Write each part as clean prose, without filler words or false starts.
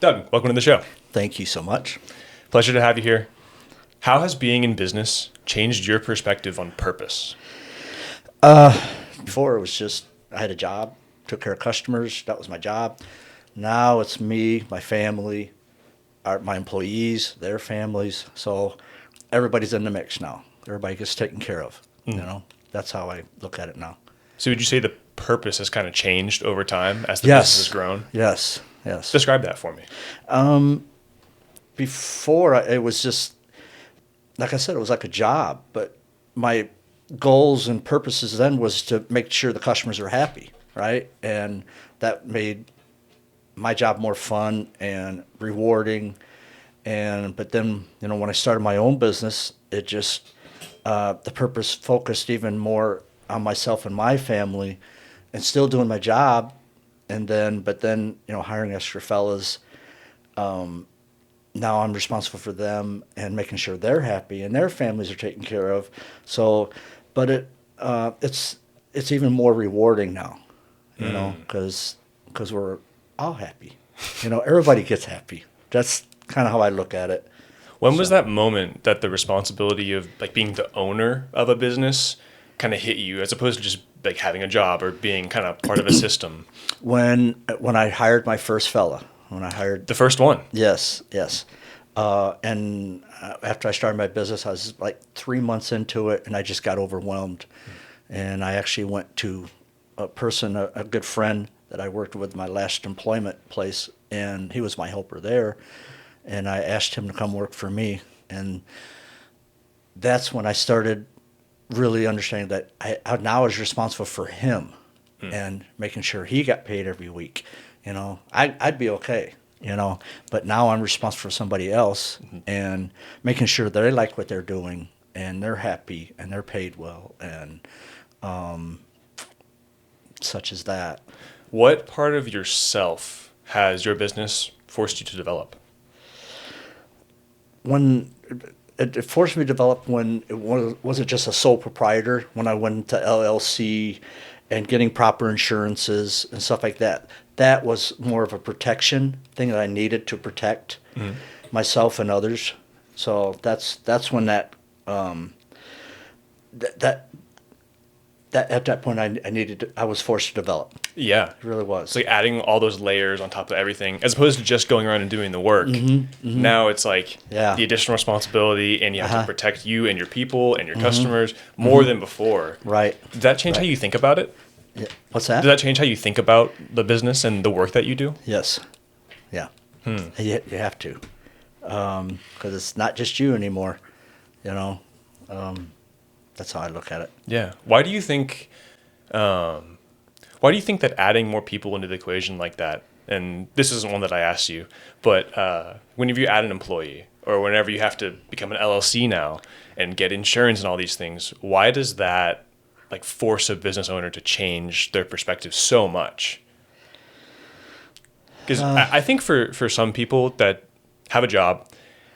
Doug, welcome to the show. Thank you so much. Pleasure to have you here. How has being in business changed your perspective on purpose? Before it was just I had a job, took care of customers. That was my job. Now it's me, my family, my employees, their families. So everybody's in the mix now. Everybody gets taken care of. That's how I look at it now. So would you say the purpose has kind of changed over time as the Yes. business has grown? Yes. Yes. Describe that for me. Before it was just like I said, it was like a job. But my goals and purposes then was to make sure the customers are happy, right? And that made my job more fun and rewarding. But then when I started my own business, it just the purpose focused even more on myself and my family, and still doing my job. But then hiring extra fellas. Now I'm responsible for them and making sure they're happy and their families are taken care of. So, but it's even more rewarding now, because we're all happy. Everybody gets happy. That's kind of how I look at it. When was that moment that the responsibility of like being the owner of a business kind of hit you, as opposed to just like having a job or being kind of part of a system? When I hired my first fella, The first one. Yes. And after I started my business, I was like 3 months into it, and I just got overwhelmed. And I actually went to a good friend that I worked with my last employment place, and he was my helper there. And I asked him to come work for me. And that's when I started really understanding that I now was responsible for him and making sure he got paid every week. I'd be okay, but now I'm responsible for somebody else and making sure they like what they're doing and they're happy and they're paid well, and such as that. What part of yourself has your business forced you to develop? When it forced me to develop, when it wasn't just a sole proprietor, when I went to LLC and getting proper insurances and stuff like that. That was more of a protection thing that I needed to protect myself and others. So that's when that at that point I was forced to develop. Yeah. It really was. It's like adding all those layers on top of everything, as opposed to just going around and doing the work. Now it's like the additional responsibility, and you have to protect you and your people and your customers more than before. Right. Did that change how you think about it? Yeah. What's that? Does that change how you think about the business and the work that you do? Yes. Yeah. You have to, because it's not just you anymore. That's how I look at it. Yeah. Why do you think that adding more people into the equation like that, and this isn't one that I asked you, but whenever you add an employee or whenever you have to become an LLC now and get insurance and all these things, why does that like force a business owner to change their perspective so much? Because I think for some people that have a job,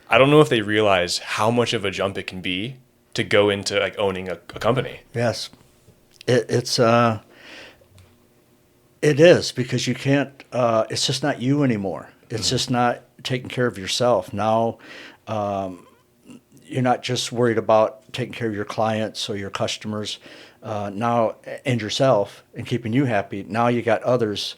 I don't know if they realize how much of a jump it can be to go into like owning a company. Yes. It is, because you can't, it's just not you anymore. It's just not taking care of yourself. Now, you're not just worried about taking care of your clients or your customers now and yourself and keeping you happy. Now you got others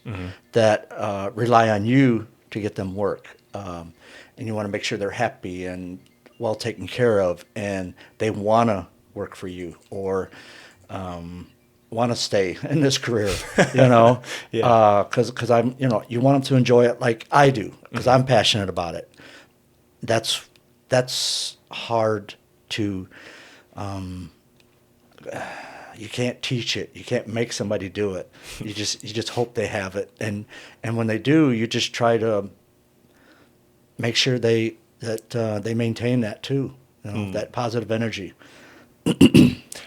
that rely on you to get them work. And you want to make sure they're happy and well taken care of, and they want to work for you or want to stay in this career, because I'm, you want them to enjoy it like I do, because I'm passionate about it. That's hard to, you can't teach it. You can't make somebody do it. You just hope they have it. And when they do, you just try to make sure they maintain that too, that positive energy.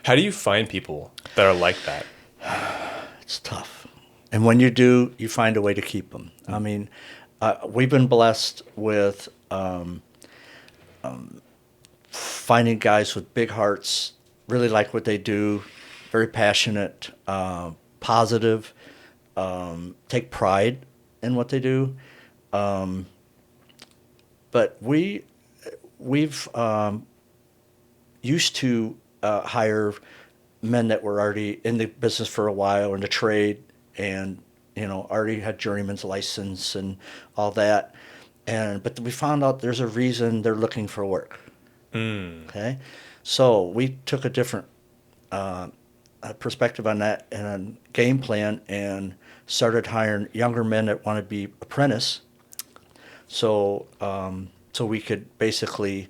How do you find people that are like that? It's tough. And when you do, you find a way to keep them. I mean, we've been blessed with finding guys with big hearts, really like what they do, very passionate, positive, take pride in what they do. but we've used to hire men that were already in the business for a while, in the trade, and already had journeyman's license and all that. But we found out there's a reason they're looking for work. Okay, so we took a different perspective on that and a game plan, and started hiring younger men that want to be apprentice. So we could basically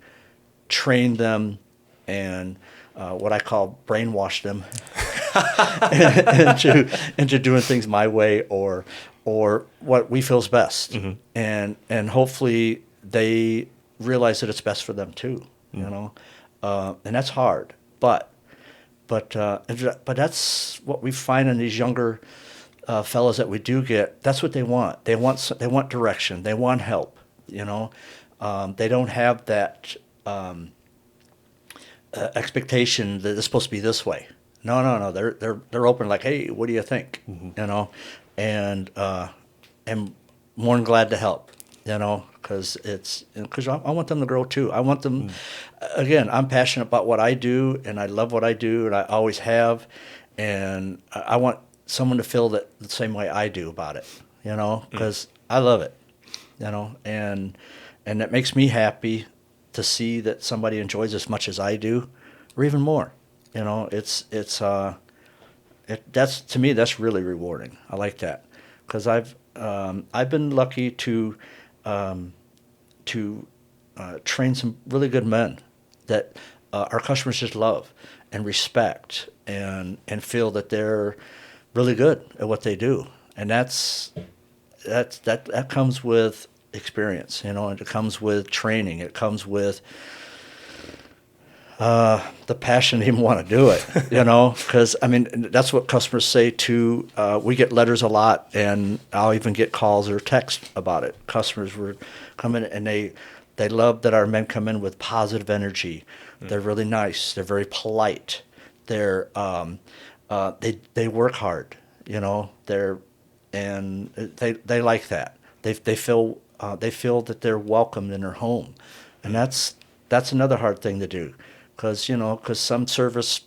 train them and what I call brainwash them into doing things my way or what we feel is best. And hopefully they realize that it's best for them too, and that's hard, but that's what we find in these younger fellows that we do get. That's what they want. They want direction. They want help. They don't have that expectation that it's supposed to be this way. No. They're open. Like, hey, what do you think? And more than glad to help. Because I want them to grow too. I want them. Again, I'm passionate about what I do, and I love what I do, and I always have. And I want someone to feel that the same way I do about it. Because I love it. And it makes me happy to see that somebody enjoys as much as I do, or even more. That's to me, that's really rewarding. I like that, because I've been lucky to train some really good men that our customers just love and respect and feel that they're really good at what they do, and that comes with experience, and it comes with training. It comes with the passion to even want to do it, because that's what customers say too. We get letters a lot, and I'll even get calls or texts about it. Customers were coming, and they love that our men come in with positive energy. They're really nice. They're very polite. They're they work hard. They like that. They feel that they're welcomed in their home, and that's another hard thing to do. Because some service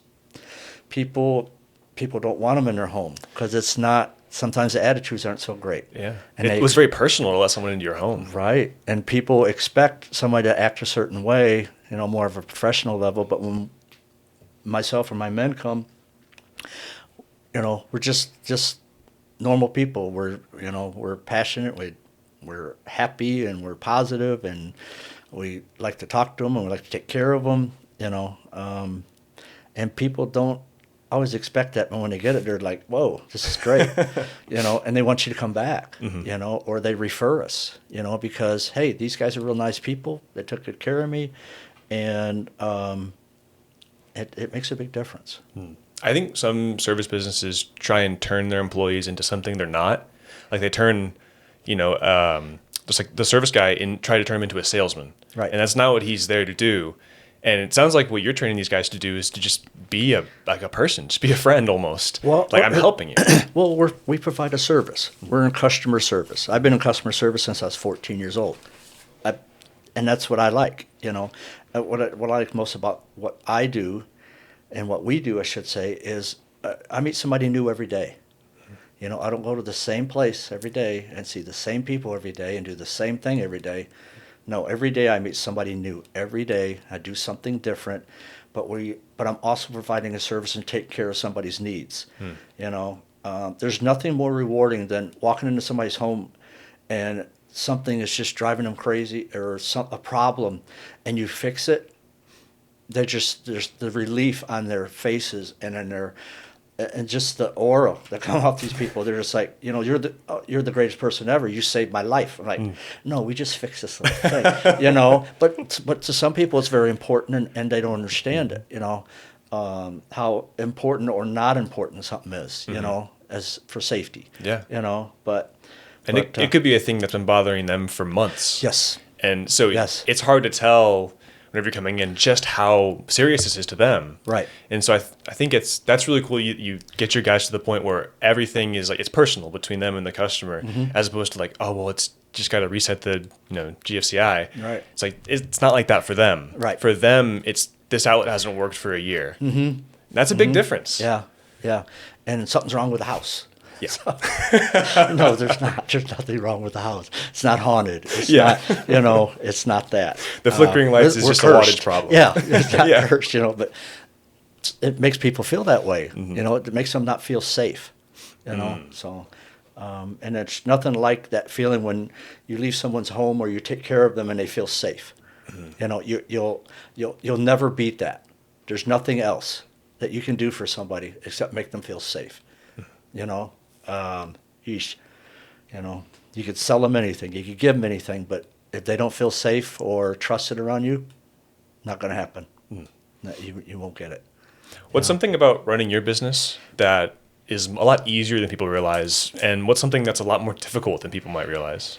people don't want them in their home, because it's not. Sometimes the attitudes aren't so great. Yeah, and it was very personal to let someone into your home. Right, and people expect somebody to act a certain way, more of a professional level. But when myself or my men come, we're just normal people. We're passionate. We're happy, and we're positive, and we like to talk to them, and we like to take care of them. And people don't always expect that, but when they get it, they're like, whoa, this is great, and they want you to come back, or they refer us, because, hey, these guys are real nice people. They took good care of me, and it makes a big difference. I think some service businesses try and turn their employees into something they're not. Like they turn, just like the service guy, try to turn him into a salesman. Right. And that's not what he's there to do. And it sounds like what you're training these guys to do is to just be a person, just be a friend almost. Well, I'm helping you. Well, we provide a service. We're in customer service. I've been in customer service since I was 14 years old, and that's what I like. What I like most about what I do, and what we do, I should say, is I meet somebody new every day. I don't go to the same place every day and see the same people every day and do the same thing every day. No, every day I meet somebody new. Every day I do something different, but I'm also providing a service and take care of somebody's needs. There's nothing more rewarding than walking into somebody's home and something is just driving them crazy, or a problem, and you fix it. There's the relief on their faces and in their. And just the aura that come off these people, they're just like, you're the greatest person ever. You saved my life. I'm like, no, we just fixed this little thing, But to some people, it's very important, and they don't understand it. How important or not important something is. As for safety. Yeah. It could be a thing that's been bothering them for months. Yes. And so it's hard to tell whenever you're coming in just how serious this is to them. Right. And so I think that's really cool. You get your guys to the point where everything is like, it's personal between them and the customer, as opposed to like, oh, well, it's just got to reset the GFCI. Right. It's like it's not like that for them. Right. For them, it's this outlet hasn't worked for a year. Mm-hmm. That's a big difference. Yeah, yeah. And something's wrong with the house. Yeah. So, no, there's not. There's nothing wrong with the house. It's not haunted. It's Yeah. not, it's not that. The flickering lights is we're just cursed. a wattage problem. Yeah, it's not Yeah. cursed, but it makes people feel that way. It makes them not feel safe, So, and it's nothing like that feeling when you leave someone's home or you take care of them and they feel safe. You'll never beat that. There's nothing else that you can do for somebody except make them feel safe. Yeesh. You could sell them anything, you could give them anything, but if they don't feel safe or trusted around you, not going to happen. No, you won't get it. What's something about running your business that is a lot easier than people realize, and what's something that's a lot more difficult than people might realize?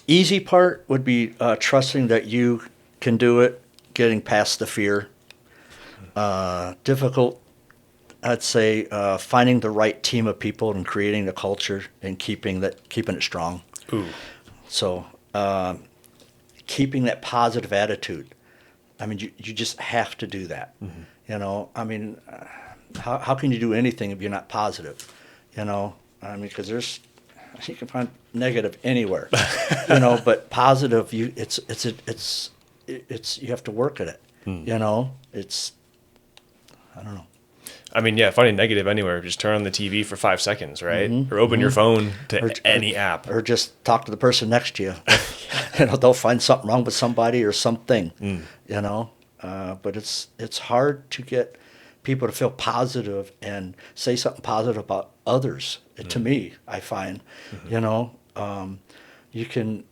Easy part would be trusting that you can do it, getting past the fear. Difficult, I'd say, finding the right team of people and creating the culture and keeping it strong. Ooh. So keeping that positive attitude. I mean, you just have to do that. I mean, how can you do anything if you're not positive? I mean, because you can find negative anywhere. But positive, you have to work at it. I don't know. I mean, yeah, finding negative anywhere, just turn on the TV for 5 seconds, right? Or open your phone to any app. Or just talk to the person next to you. They'll find something wrong with somebody or something, But it's hard to get people to feel positive and say something positive about others. To me, I find, you can,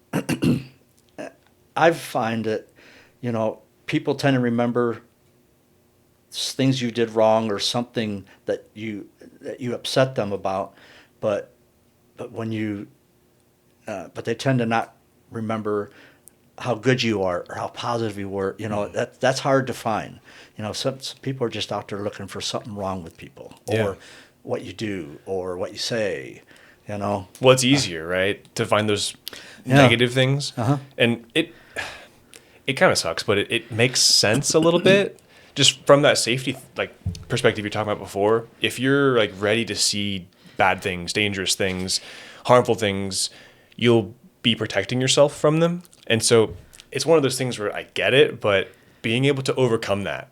I find that, people tend to remember things you did wrong or something that you upset them about, but when but they tend to not remember how good you are or how positive you were. That's hard to find. Some people are just out there looking for something wrong with people or what you do or what you say. Well, it's easier, right, to find those negative things, and it kind of sucks, but it makes sense a little bit. Just from that safety perspective you're talking about before, if you're ready to see bad things, dangerous things, harmful things, you'll be protecting yourself from them. And so it's one of those things where I get it, but being able to overcome that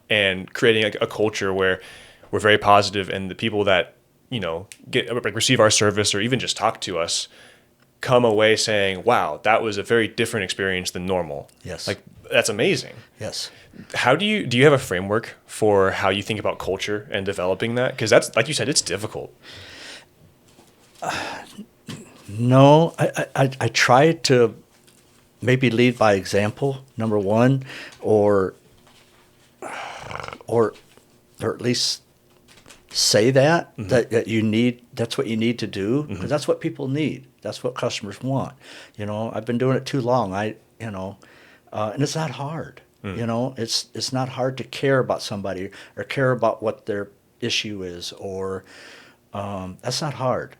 and creating a culture where we're very positive, and the people that receive our service or even just talk to us come away saying, "Wow, that was a very different experience than normal." Yes, that's amazing. Yes. How do you have a framework for how you think about culture and developing that? Because that's, like you said, it's difficult. No, I try to maybe lead by example, number one, or at least say that that you need. That's what you need to do, because that's what people need. That's what customers want. I've been doing it too long. And it's not hard. It's not hard to care about somebody or care about what their issue is, or that's not hard.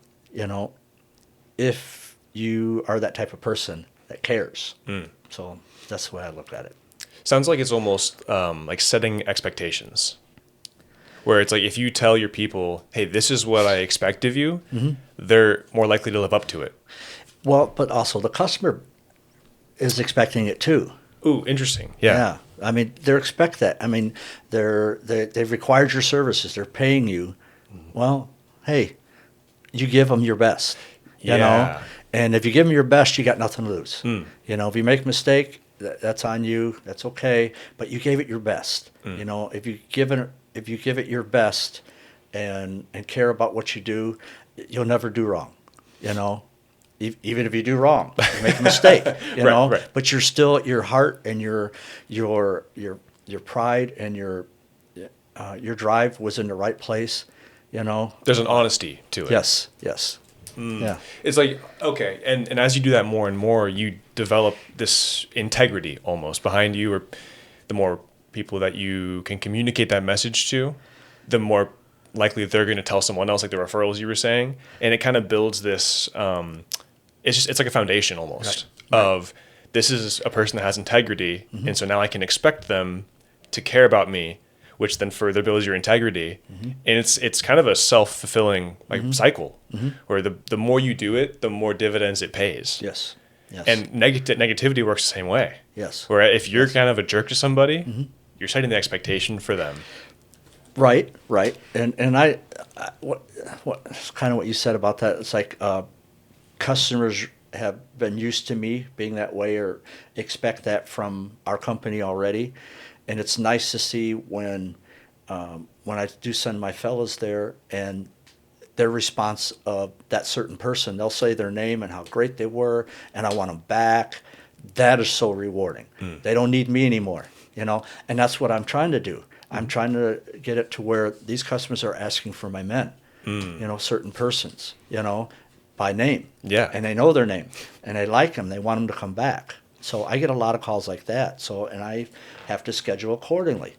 If you are that type of person that cares. So that's the way I look at it. Sounds like it's almost like setting expectations, where it's like if you tell your people, "Hey, this is what I expect of you," they're more likely to live up to it. Well, but also the customer is expecting it too. Ooh, interesting. Yeah. I mean, they expect that. I mean, they've required your services. They're paying you. Well, hey, you give them your best. And if you give them your best, you got nothing to lose. If you make a mistake, that's on you. That's okay. But you gave it your best. If you give it your best and care about what you do, you'll never do wrong. Even if you do wrong, you make a mistake. Right. But you're still, your heart and your pride and your drive was in the right place. There's an honesty to it. Yes. Yeah. It's like, okay, and as you do that more and more, you develop this integrity almost behind you, or the more people that you can communicate that message to, the more likely they're going to tell someone else, like the referrals you were saying, and it kind of builds this. It's like a foundation almost of this is a person that has integrity, and so now I can expect them to care about me, which then further builds your integrity, and it's kind of a self-fulfilling cycle, where the more you do it, the more dividends it pays. Yes. Yes. And negativity works the same way. Yes. Where if you're kind of a jerk to somebody, you're setting the expectation for them. Right. And I what kind of what you said about that, it's like customers have been used to me being that way or expect that from our company already. And it's nice to see when I do send my fellows there and their response of that certain person, they'll say their name and how great they were, and I want them back. That is so rewarding. They don't need me anymore, you know, and that's what I'm trying to do. I'm trying to get it to where these customers are asking for my men, you know, certain persons, you know, by name. Yeah. And they know their name, and they like them. They want them to come back. So I get a lot of calls like that. So, and I have to schedule accordingly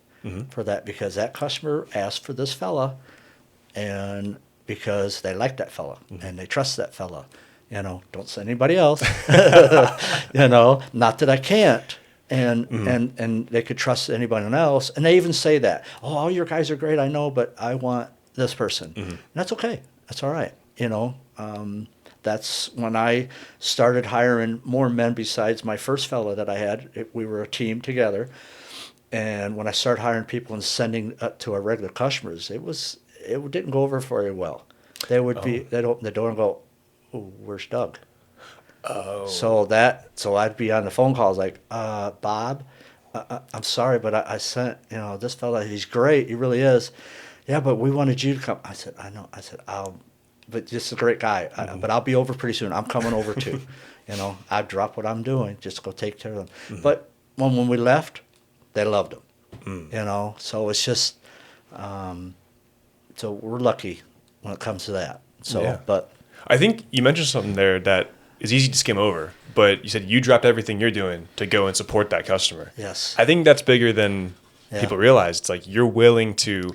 for that because that customer asked for this fella, and because they like that fella and they trust that fella, you know, don't send anybody else, you know, not that I can't. And they could trust anybody else. And they even say that, oh, all your guys are great, I know, but I want this person. And that's okay. That's all right. You know, that's when I started hiring more men besides my first fella that I had. We were a team together. And when I started hiring people and sending to our regular customers, it didn't go over very well. They'd open the door and go, "Oh, where's Doug?" Oh. So I'd be on the phone calls like, Bob, I'm sorry, but I sent, you know, this fella, he's great, he really is. Yeah, but we wanted you to come. I said, I know. I said, but this is a great guy, but I'll be over pretty soon. I'm coming over too. You know, I drop what I'm doing, just go take care of them. But when we left, they loved him, you know, so it's just, so we're lucky when it comes to that. So, Yeah. But I think you mentioned something there that is easy to skim over, but you said you dropped everything you're doing to go and support that customer. yes, I think that's bigger than Yeah. people realize. It's like you're willing to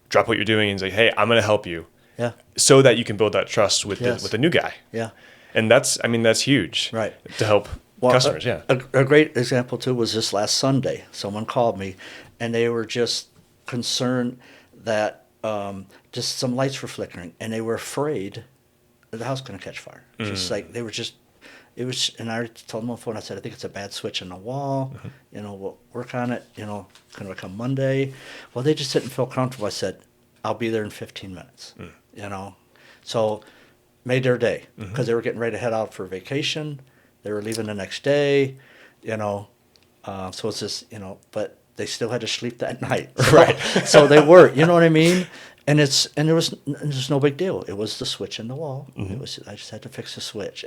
drop what you're doing and say, hey, I'm going to help you yeah, so that you can build that trust with Yes. with the new guy. yeah. And that's huge. Right. To help customers, yeah. A great example, too, was this last Sunday. Someone called me, and they were just concerned that just some lights were flickering, and they were afraid that the house was going to catch fire. Just like they were just, it was, and I told them on the phone, I said, I think it's a bad switch in the wall. You know, we'll work on it, you know, can we come Monday? Well, they just didn't feel comfortable. I said, I'll be there in 15 minutes, you know. So made their day because they were getting ready to head out for vacation. They were leaving the next day, you know. So it's just, you know, but they still had to sleep that night. So, Right. So they were, you know what I mean? And there was no big deal. It was the switch in the wall. It was, I just had to fix the switch,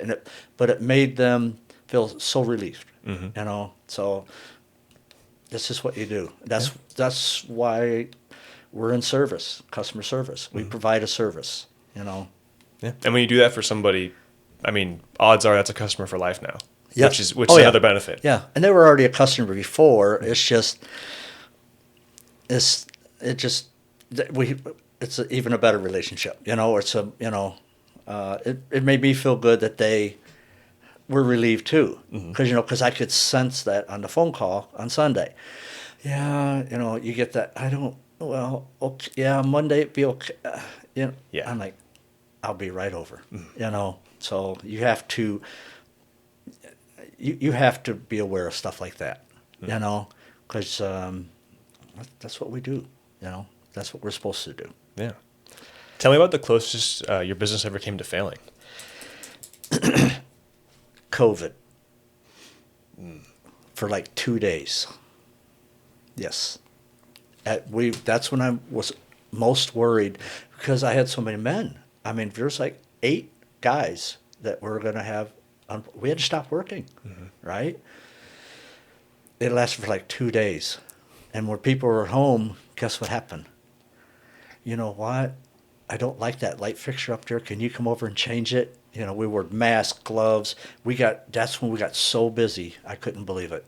but it made them feel so relieved, you know. So this is what you do. That's why we're in service, customer service. We provide a service, you know. Yeah. And when you do that for somebody, I mean, odds are that's a customer for life now. Yes. Which is another benefit. Yeah, and they were already a customer before. It's even a better relationship. You know, it made me feel good that they were relieved too, because I could sense that on the phone call on Sunday. Yeah, you know, you get that. Okay, yeah, Monday it'd be okay. You know, Yeah. I'm like, I'll be right over. You know, so you have to. You have to be aware of stuff like that, you know, because that's what we do, you know. That's what we're supposed to do. Yeah. Tell me about the closest your business ever came to failing. COVID. For like 2 days. Yes. That's when I was most worried because I had so many men. I mean, there's like 8 guys that were going to have. We had to stop working, right? It lasted for like 2 days. And when people were home, guess what happened? You know what? I don't like that light fixture up there. Can you come over and change it? You know, we wore masks, gloves. That's when we got so busy. I couldn't believe it.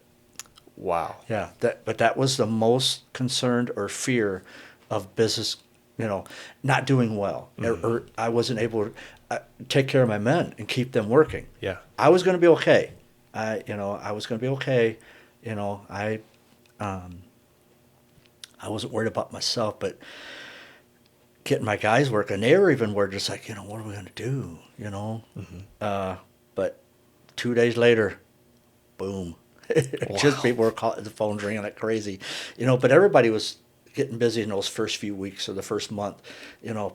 Wow. Yeah, but that was the most concerned or fear of business not doing well, or I wasn't able to take care of my men and keep them working. Yeah. I was going to be okay. I was going to be okay. I wasn't worried about myself, but getting my guys working, they were even worried, just like, what are we going to do, But 2 days later, boom. Just people were calling, the phone's ringing like crazy, but everybody was getting busy in those first few weeks or the first month,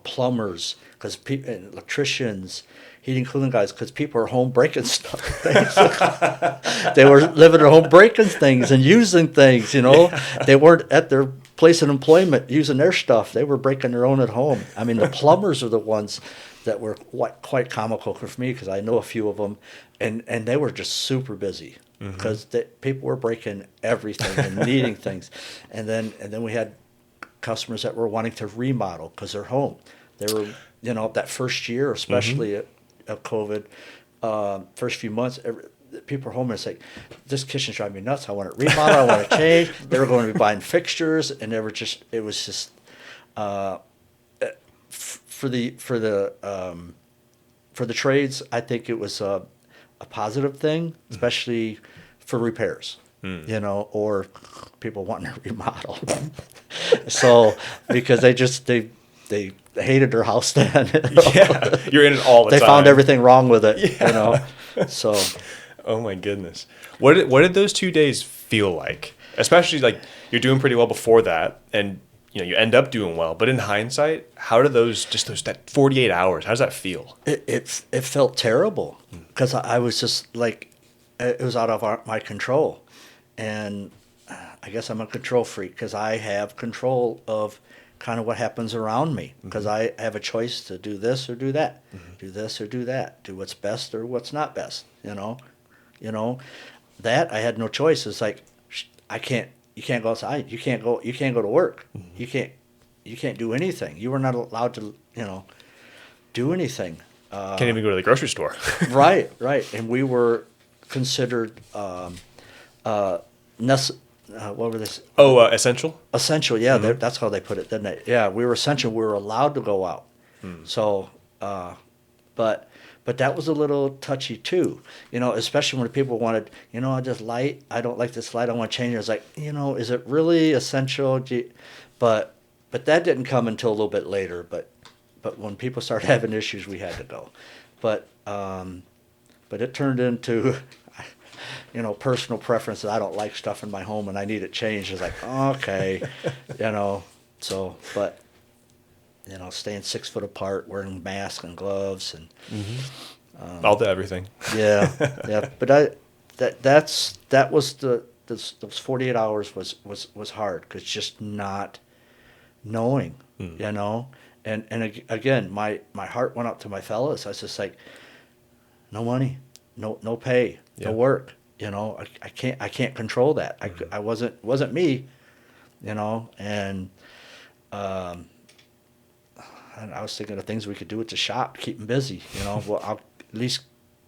plumbers, because electricians, heating, cooling guys, because people are home breaking stuff. They were living at home breaking things and using things, They weren't at their place of employment using their stuff. They were breaking their own at home. I mean, the plumbers are the ones that were quite comical for me, because I know a few of them, and they were just super busy because people were breaking everything and needing things. And then we had customers that were wanting to remodel because they're home. They were, that first year, especially of COVID, first few months, people are home and it's like, this kitchen's driving me nuts. I want to remodel. I want to change. They were going to be buying fixtures, and it was just for the trades. I think it was a positive thing, especially for repairs. Or people wanting to remodel. So because they hated their house then. Yeah, you're in it all the time. They found everything wrong with it. So. Oh my goodness, what did those 2 days feel like? Especially like you're doing pretty well before that, and you end up doing well. But in hindsight, how did that 48 hours? How does that feel? It felt terrible, because I was just like, it was out of my control, and I guess I'm a control freak, because I have control of kind of what happens around me, because I have a choice to do this or do that, do this or do that, do what's best or what's not best. That I had no choice. It's like, you can't go outside. You can't go to work. You can't do anything. You were not allowed to, do anything. Can't even go to the grocery store. Right. And we were considered, what were this? Essential? Essential, yeah. That's how they put it, didn't they? Yeah, we were essential. We were allowed to go out. So, but that was a little touchy too, especially when people wanted, this light, I don't like this light, I want to change it. I was like, is it really essential? But that didn't come until a little bit later. But when people started having issues, we had to go. But it turned into, personal preference that I don't like stuff in my home and I need it changed. It's like, okay, so, but. Staying 6 foot apart, wearing masks and gloves, and all the everything. Yeah. But that was those 48 hours was hard, because just not knowing, and again, my heart went out to my fellas. I was just like, no money, no pay, no work. I can't control that. I wasn't me, and. And I was thinking of things we could do at the shop to keep them busy. Well, I'll at least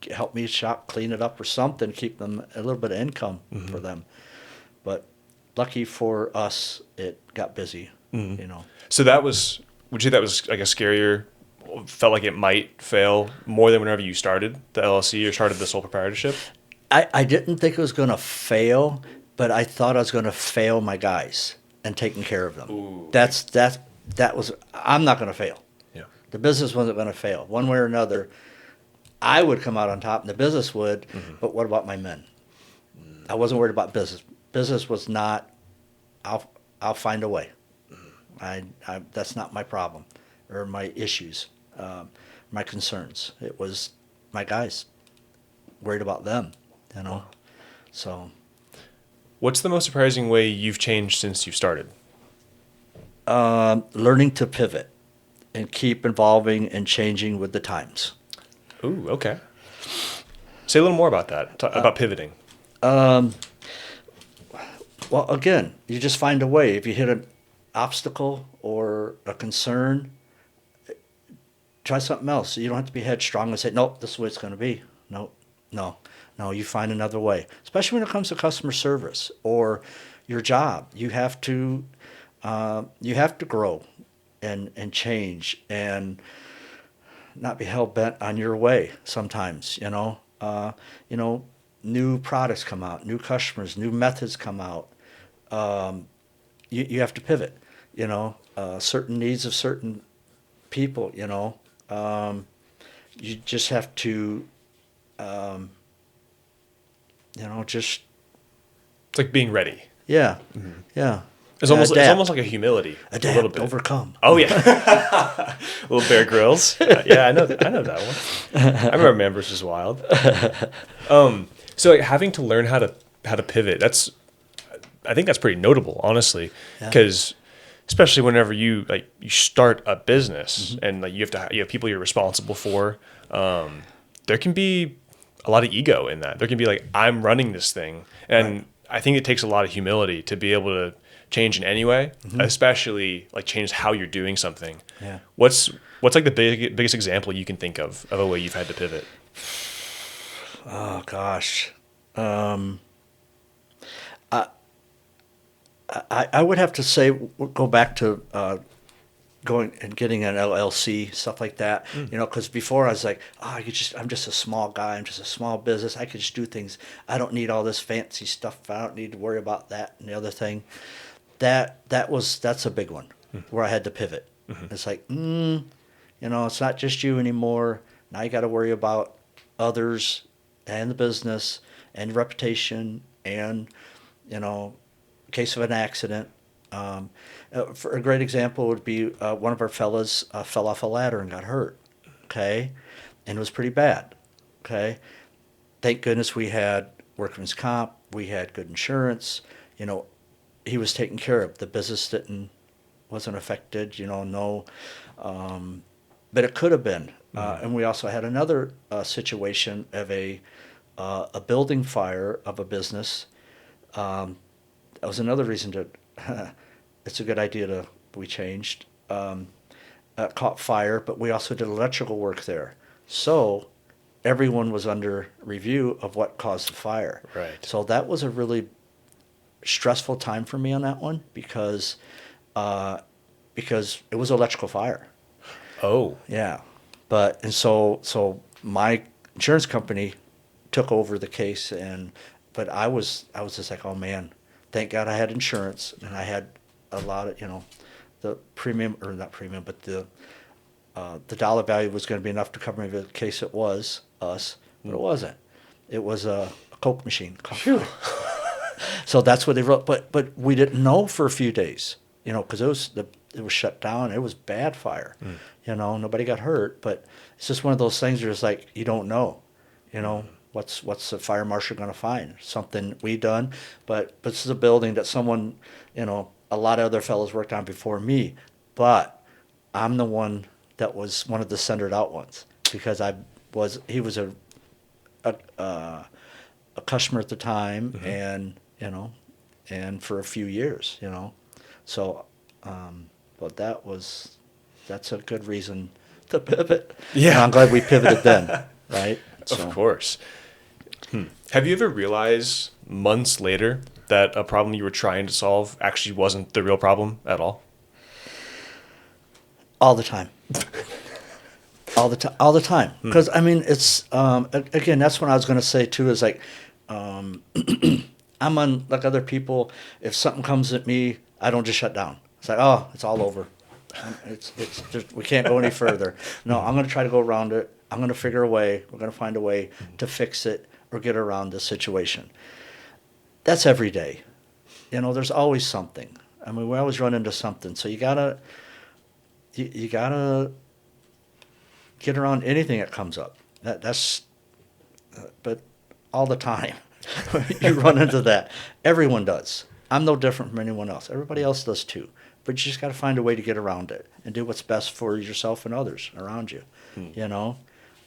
help me shop, clean it up or something, keep them a little bit of income for them. But lucky for us, it got busy. So would you say that was like a scarier? Felt like it might fail more than whenever you started the LLC or started the sole proprietorship? I didn't think it was going to fail, but I thought I was going to fail my guys and taking care of them. Ooh. That was, I'm not going to fail. Yeah. The business wasn't going to fail. One way or another, I would come out on top and the business would, but what about my men? I wasn't worried about business. Business was not, I'll find a way. That's not my problem or my issues, my concerns. It was my guys, worried about them, So. What's the most surprising way you've changed since you've started? Learning to pivot and keep evolving and changing with the times. Ooh, okay. Say a little more about that, about pivoting. Well, again, you just find a way. If you hit an obstacle or a concern, try something else. You don't have to be headstrong and say, nope, this is what it's going to be. No, you find another way. Especially when it comes to customer service or your job. You have to grow. and change and not be hell bent on your way sometimes, you know, new products come out, new customers, new methods come out. You have to pivot, certain needs of certain people, you just have to, just, It's like being ready. yeah, yeah. It's And almost adapt. like a humility, Adapt, a little bit. overcome. Oh yeah, little Bear Grylls. Yeah, I know that one. I remember Man vs. Wild. So like, having to learn how to pivot. I think that's pretty notable, honestly, Yeah. because especially whenever you start a business and like you have people you're responsible for. There can be a lot of ego in that. There can be like, I'm running this thing, and Right. I think it takes a lot of humility to be able to change in any way, especially like change how you're doing something. Yeah. What's like the biggest example you can think of a way you've had to pivot? Oh gosh. I would have to say go back to going and getting an LLC, stuff like that. Because before I was like, I'm just a small guy. I'm just a small business. I could just do things. I don't need all this fancy stuff. I don't need to worry about that and the other thing. That's a big one where I had to pivot. It's like, it's not just you anymore. Now you got to worry about others and the business and reputation and, in case of an accident. For a great example would be one of our fellas fell off a ladder and got hurt, okay? And it was pretty bad, okay? Thank goodness we had workman's comp, we had good insurance, he was taken care of. The business wasn't affected, no. But it could have been. And we also had another situation of a building fire of a business. That was another reason to. It's a good idea we changed. Caught fire, but we also did electrical work there. So everyone was under review of what caused the fire. Right. So that was a really stressful time for me on that one because it was electrical fire. Oh. Yeah. So my insurance company took over the case but I was just like, oh man, thank God I had insurance and I had a lot of, the premium, or not premium, but the dollar value was going to be enough to cover me the case. It was us, but it wasn't. It was a Coke machine. So that's what they wrote. But we didn't know for a few days, because it was shut down. It was bad fire. Nobody got hurt, but it's just one of those things where it's like you don't know, what's the fire marshal going to find? Something we done, but this is a building that someone, a lot of other fellows worked on before me, but I'm the one that was one of the centered out ones because he was a customer at the time and for a few years, so but that's a good reason to pivot. Yeah. And I'm glad we pivoted then, right? Of course. Have you ever realized months later that a problem you were trying to solve actually wasn't the real problem at all? All the time. All the time. Because, it's, again, that's what I was going to say, too, is like, I'm on, like other people, if something comes at me, I don't just shut down. It's like, oh, it's all over. It's just, we can't go any further. No, I'm going to try to go around it. I'm going to figure a way. We're going to find a way to fix it or get around the situation. That's every day. There's always something. We always run into something. So you gotta get around anything that comes up. But all the time you run into that. Everyone does. I'm no different from anyone else. Everybody else does too. But you just got to find a way to get around it and do what's best for yourself and others around you.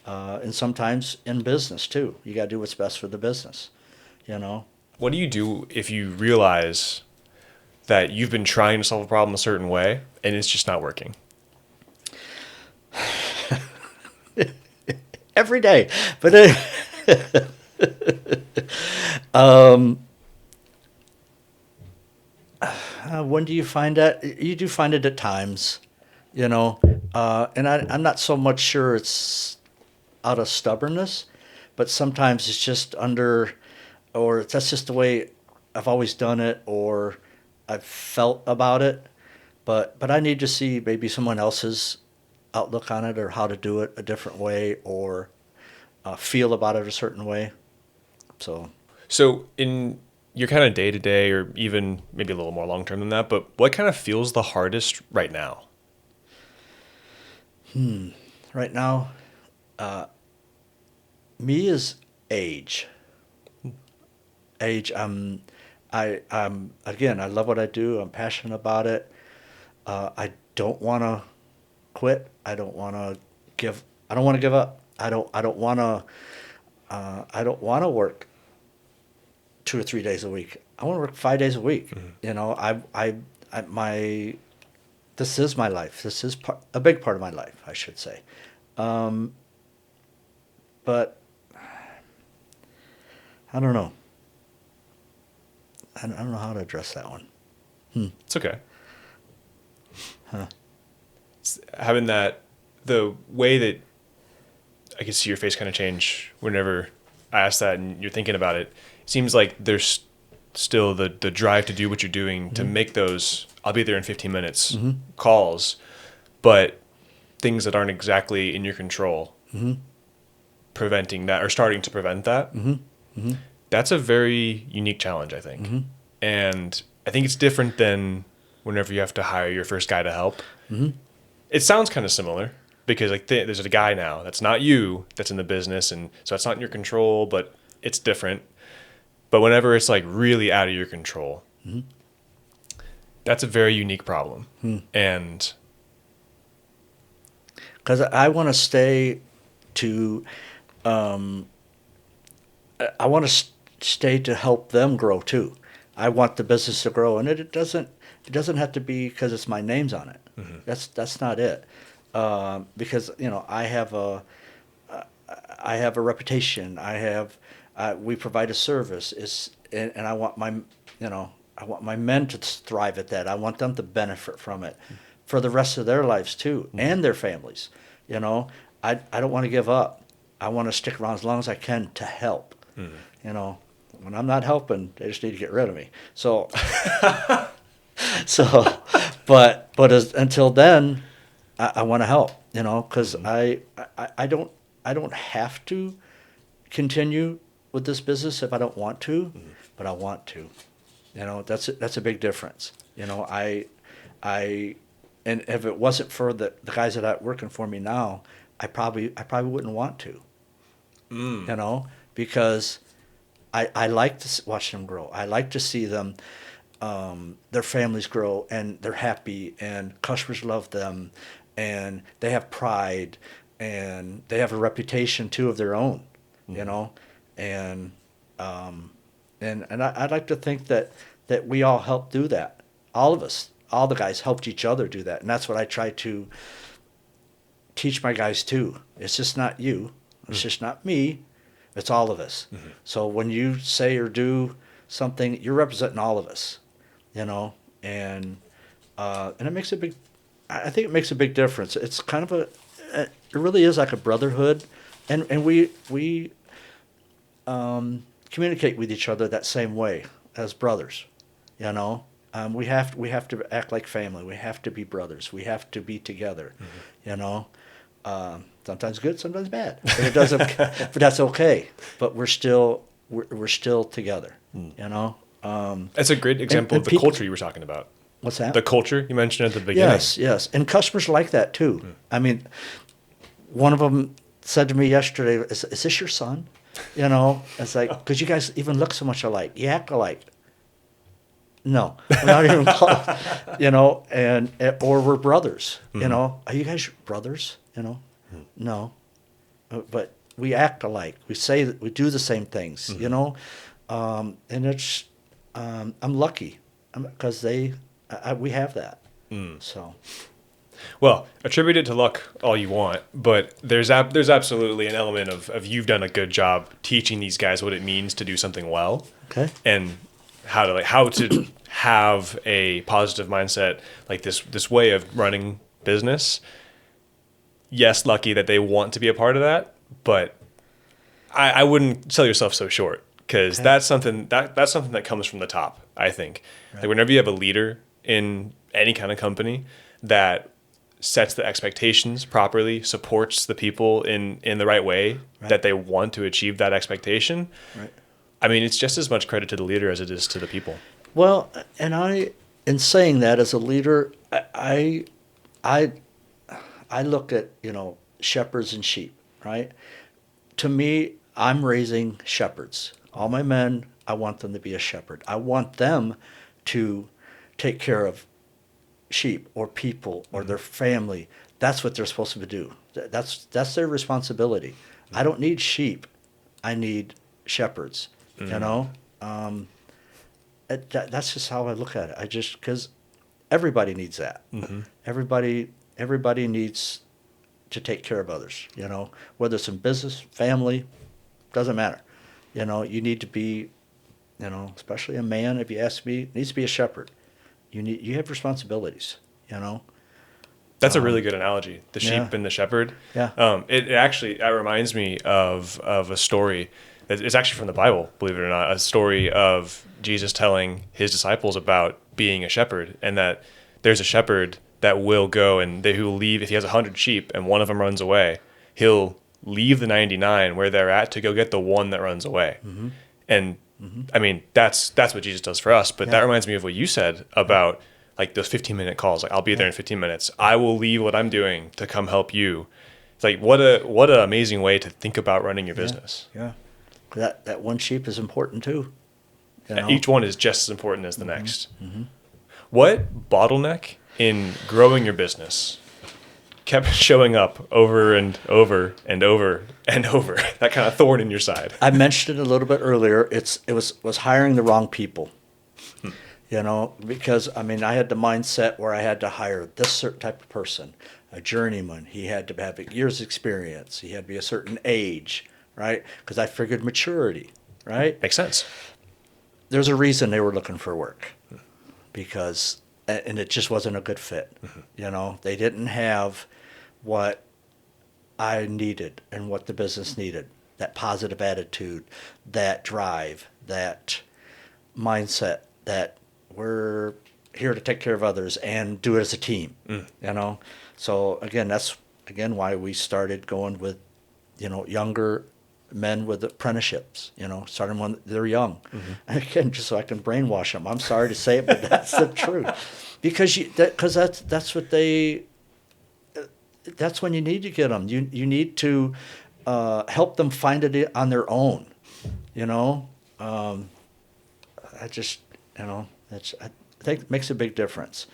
And sometimes in business too, you got to do what's best for the business. What do you do if you realize that you've been trying to solve a problem a certain way and it's just not working? Every day. But when do you find that? You do find it at times. you know. And I'm not so much sure it's out of stubbornness, but sometimes it's just or that's just the way I've always done it, or I've felt about it. But I need to see maybe someone else's outlook on it, or how to do it a different way, or feel about it a certain way. So So in your kind of day to day, or even maybe a little more long term than that, but what kind of feels the hardest right now? right now, me is age. Age. I'm again. I love what I do. I'm passionate about it. I don't want to quit. I don't want to give. I don't want to give up. I don't want to. I don't want to work 2 or 3 days a week. I want to work 5 days a week. You know, my this is my life. This is a big part of my life, I should say. But I don't know. I don't know how to address that one. It's okay. Having that, the way that I can see your face kind of change whenever I ask that and you're thinking about it, seems like there's still the drive to do what you're doing, to make those, I'll be there in 15 minutes calls, but things that aren't exactly in your control, preventing that or starting to prevent that. That's a very unique challenge, I think. And I think it's different than whenever you have to hire your first guy to help. It sounds kind of similar because like there's a guy now that's not you that's in the business, and so it's not in your control, but it's different. But whenever it's like really out of your control, that's a very unique problem. And Because I want to stay to, I want to stay to help them grow too. I want the business to grow, and it doesn't have to be because it's my name's on it. That's not it. Because I have a reputation. We provide a service. And I want my men to thrive at that. I want them to benefit from it for the rest of their lives too, and their families. I don't want to give up. I want to stick around as long as I can to help. When I'm not helping, they just need to get rid of me. So, but until then, I want to help. Because I don't have to continue with this business if I don't want to, but I want to. That's a big difference. And if it wasn't for the guys that are working for me now, I probably wouldn't want to. Because I like to watch them grow. I like to see them, their families grow, and they're happy, and customers love them, and they have pride, and they have a reputation too of their own. And I'd like to think that we all help do that. All of us, all the guys helped each other do that, and that's what I try to teach my guys too. It's just not you. It's just not me. It's all of us. So when you say or do something, you're representing all of us. And it makes a big. I think it makes a big difference. It's kind of it really is like a brotherhood, and we communicate with each other that same way as brothers. We have to act like family. We have to be brothers. We have to be together. Sometimes good, sometimes bad. But it doesn't. But that's okay. But we're still together. that's a great example of the culture you were talking about. What's that? The culture you mentioned at the beginning. Yes, and customers like that too. I mean, one of them said to me yesterday, "Is this your son?" It's like, because you guys even look so much alike. You act alike. No, we're not even close. Or we're brothers. Are you guys brothers? No, but we act alike. We say that we do the same things. And it's I'm lucky because we have that. So. Well, attribute it to luck all you want, but there's absolutely an element of you've done a good job teaching these guys what it means to do something well, Okay. and how to have a positive mindset, like this way of running business, yes, lucky that they want to be a part of that, but I wouldn't sell yourself so short, because that's something that comes from the top, I think. Like whenever you have a leader in any kind of company that sets the expectations properly, supports the people in the right way that they want to achieve that expectation. Right. I mean, it's just as much credit to the leader as it is to the people. Well, and in saying that, as a leader, I look at, shepherds and sheep, right? To me, I'm raising shepherds. All my men, I want them to be a shepherd. I want them to take care of sheep or people or their family. That's what they're supposed to do. That's their responsibility. I don't need sheep. I need shepherds. That's just how I look at it. Because everybody needs that. Everybody needs to take care of others. Whether it's in business, family, doesn't matter. You need to be, especially a man, if you ask me, needs to be a shepherd. You have responsibilities. That's a really good analogy. The sheep and the shepherd. Yeah. It actually reminds me of a story. It's actually from the Bible, believe it or not. A story of Jesus telling his disciples about being a shepherd, and that there's a shepherd that will go and who will leave if he has 100 sheep and one of them runs away. He'll leave the 99 where they're at to go get the one that runs away. And I mean, that's what Jesus does for us. But that reminds me of what you said about like those 15-minute calls. Like, I'll be there in 15 minutes. I will leave what I'm doing to come help you. It's like, what an amazing way to think about running your business. Yeah. That one sheep is important too. Each one is just as important as the next. What bottleneck in growing your business kept showing up over and over and over and over? That kind of thorn in your side. I mentioned it a little bit earlier. It was hiring the wrong people. Because I had the mindset where I had to hire this certain type of person, a journeyman. He had to have years experience. He had to be a certain age, right? Because I figured maturity, right? Makes sense. There's a reason they were looking for work, and it just wasn't a good fit. They didn't have what I needed and what the business needed. That positive attitude, that drive, that mindset that we're here to take care of others and do it as a team. So that's why we started going with younger men with apprenticeships, starting when they're young. Again, just so I can brainwash them. I'm sorry to say it, but that's the truth. Because that's when you need to get them. You need to help them find it on their own. I think it makes a big difference.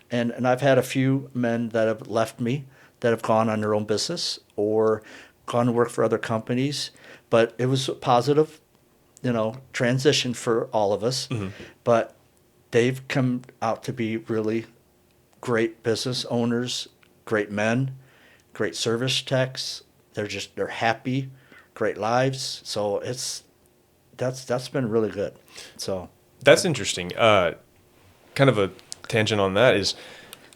And I've had a few men that have left me, that have gone on their own business or gone to work for other companies. But it was a positive, transition for all of us. But they've come out to be really great business owners, great men, great service techs. They're happy, great lives. So that's been really good. So that's interesting. Kind of a tangent on that is,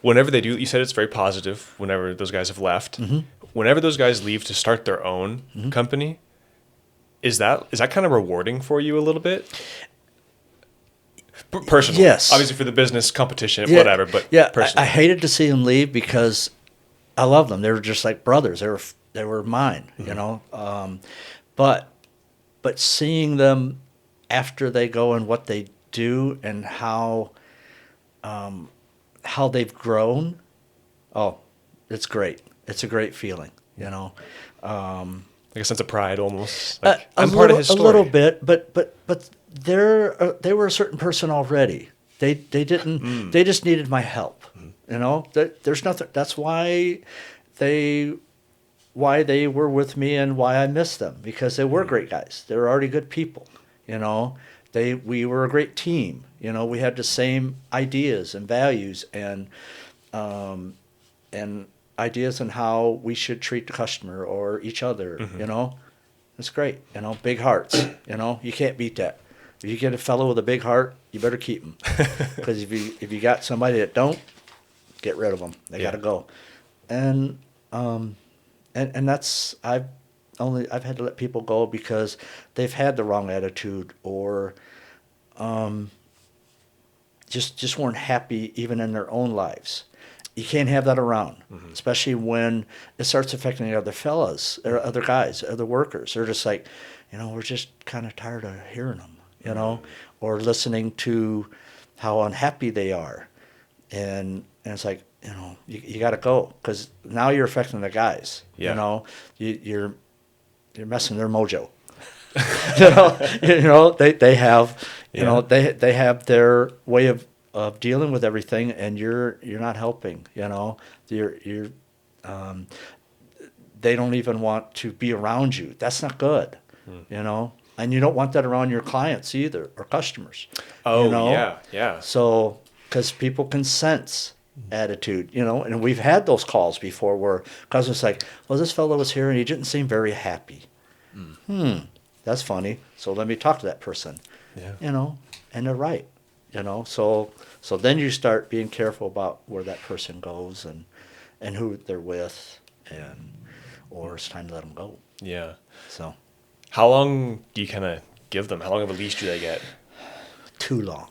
whenever they do, you said it's very positive whenever those guys have left. Whenever those guys leave to start their own company, is that kind of rewarding for you a little bit? Personally, yes. Obviously for the business competition, whatever. But I hated to see them leave because I love them. They were just like brothers. They were mine, But seeing them after they go and what they do and how they've grown, it's great. It's a great feeling, Like a sense of pride, almost. Like, I'm part part of his story. A little bit, but they were a cerere person already. They didn't. They just needed my help. There's nothing. That's why they were with me and why I missed them, because they were great guys. They were already good people. We were a great team. We had the same ideas and values and ideas on how we should treat the customer or each other. It's great. Big hearts. You can't beat that. If you get a fellow with a big heart, you better keep him, because if you got somebody that don't, get rid of them. They got to go. and and that's I've had to let people go because they've had the wrong attitude or just weren't happy even in their own lives. You can't have that around, especially when it starts affecting the other fellas or other guys, other workers. They're just like, we're just kind of tired of hearing them, or listening to how unhappy they are. And it's like, you got to go because now you're affecting the guys. Yeah. You're messing their mojo. They have, they have their way of dealing with everything, and you're not helping. You're they don't even want to be around you. That's not good. And you don't want that around your clients either or customers. Oh, yeah, yeah. So, because people can sense attitude, and we've had those calls before where customers like, well, this fellow was here and he didn't seem very happy. That's funny. So let me talk to that person. Yeah. And they're right. So then you start being careful about where that person goes and who they're with, or it's time to let them go. Yeah. So How long do you kind of give them? How long of a leash do they get? too long,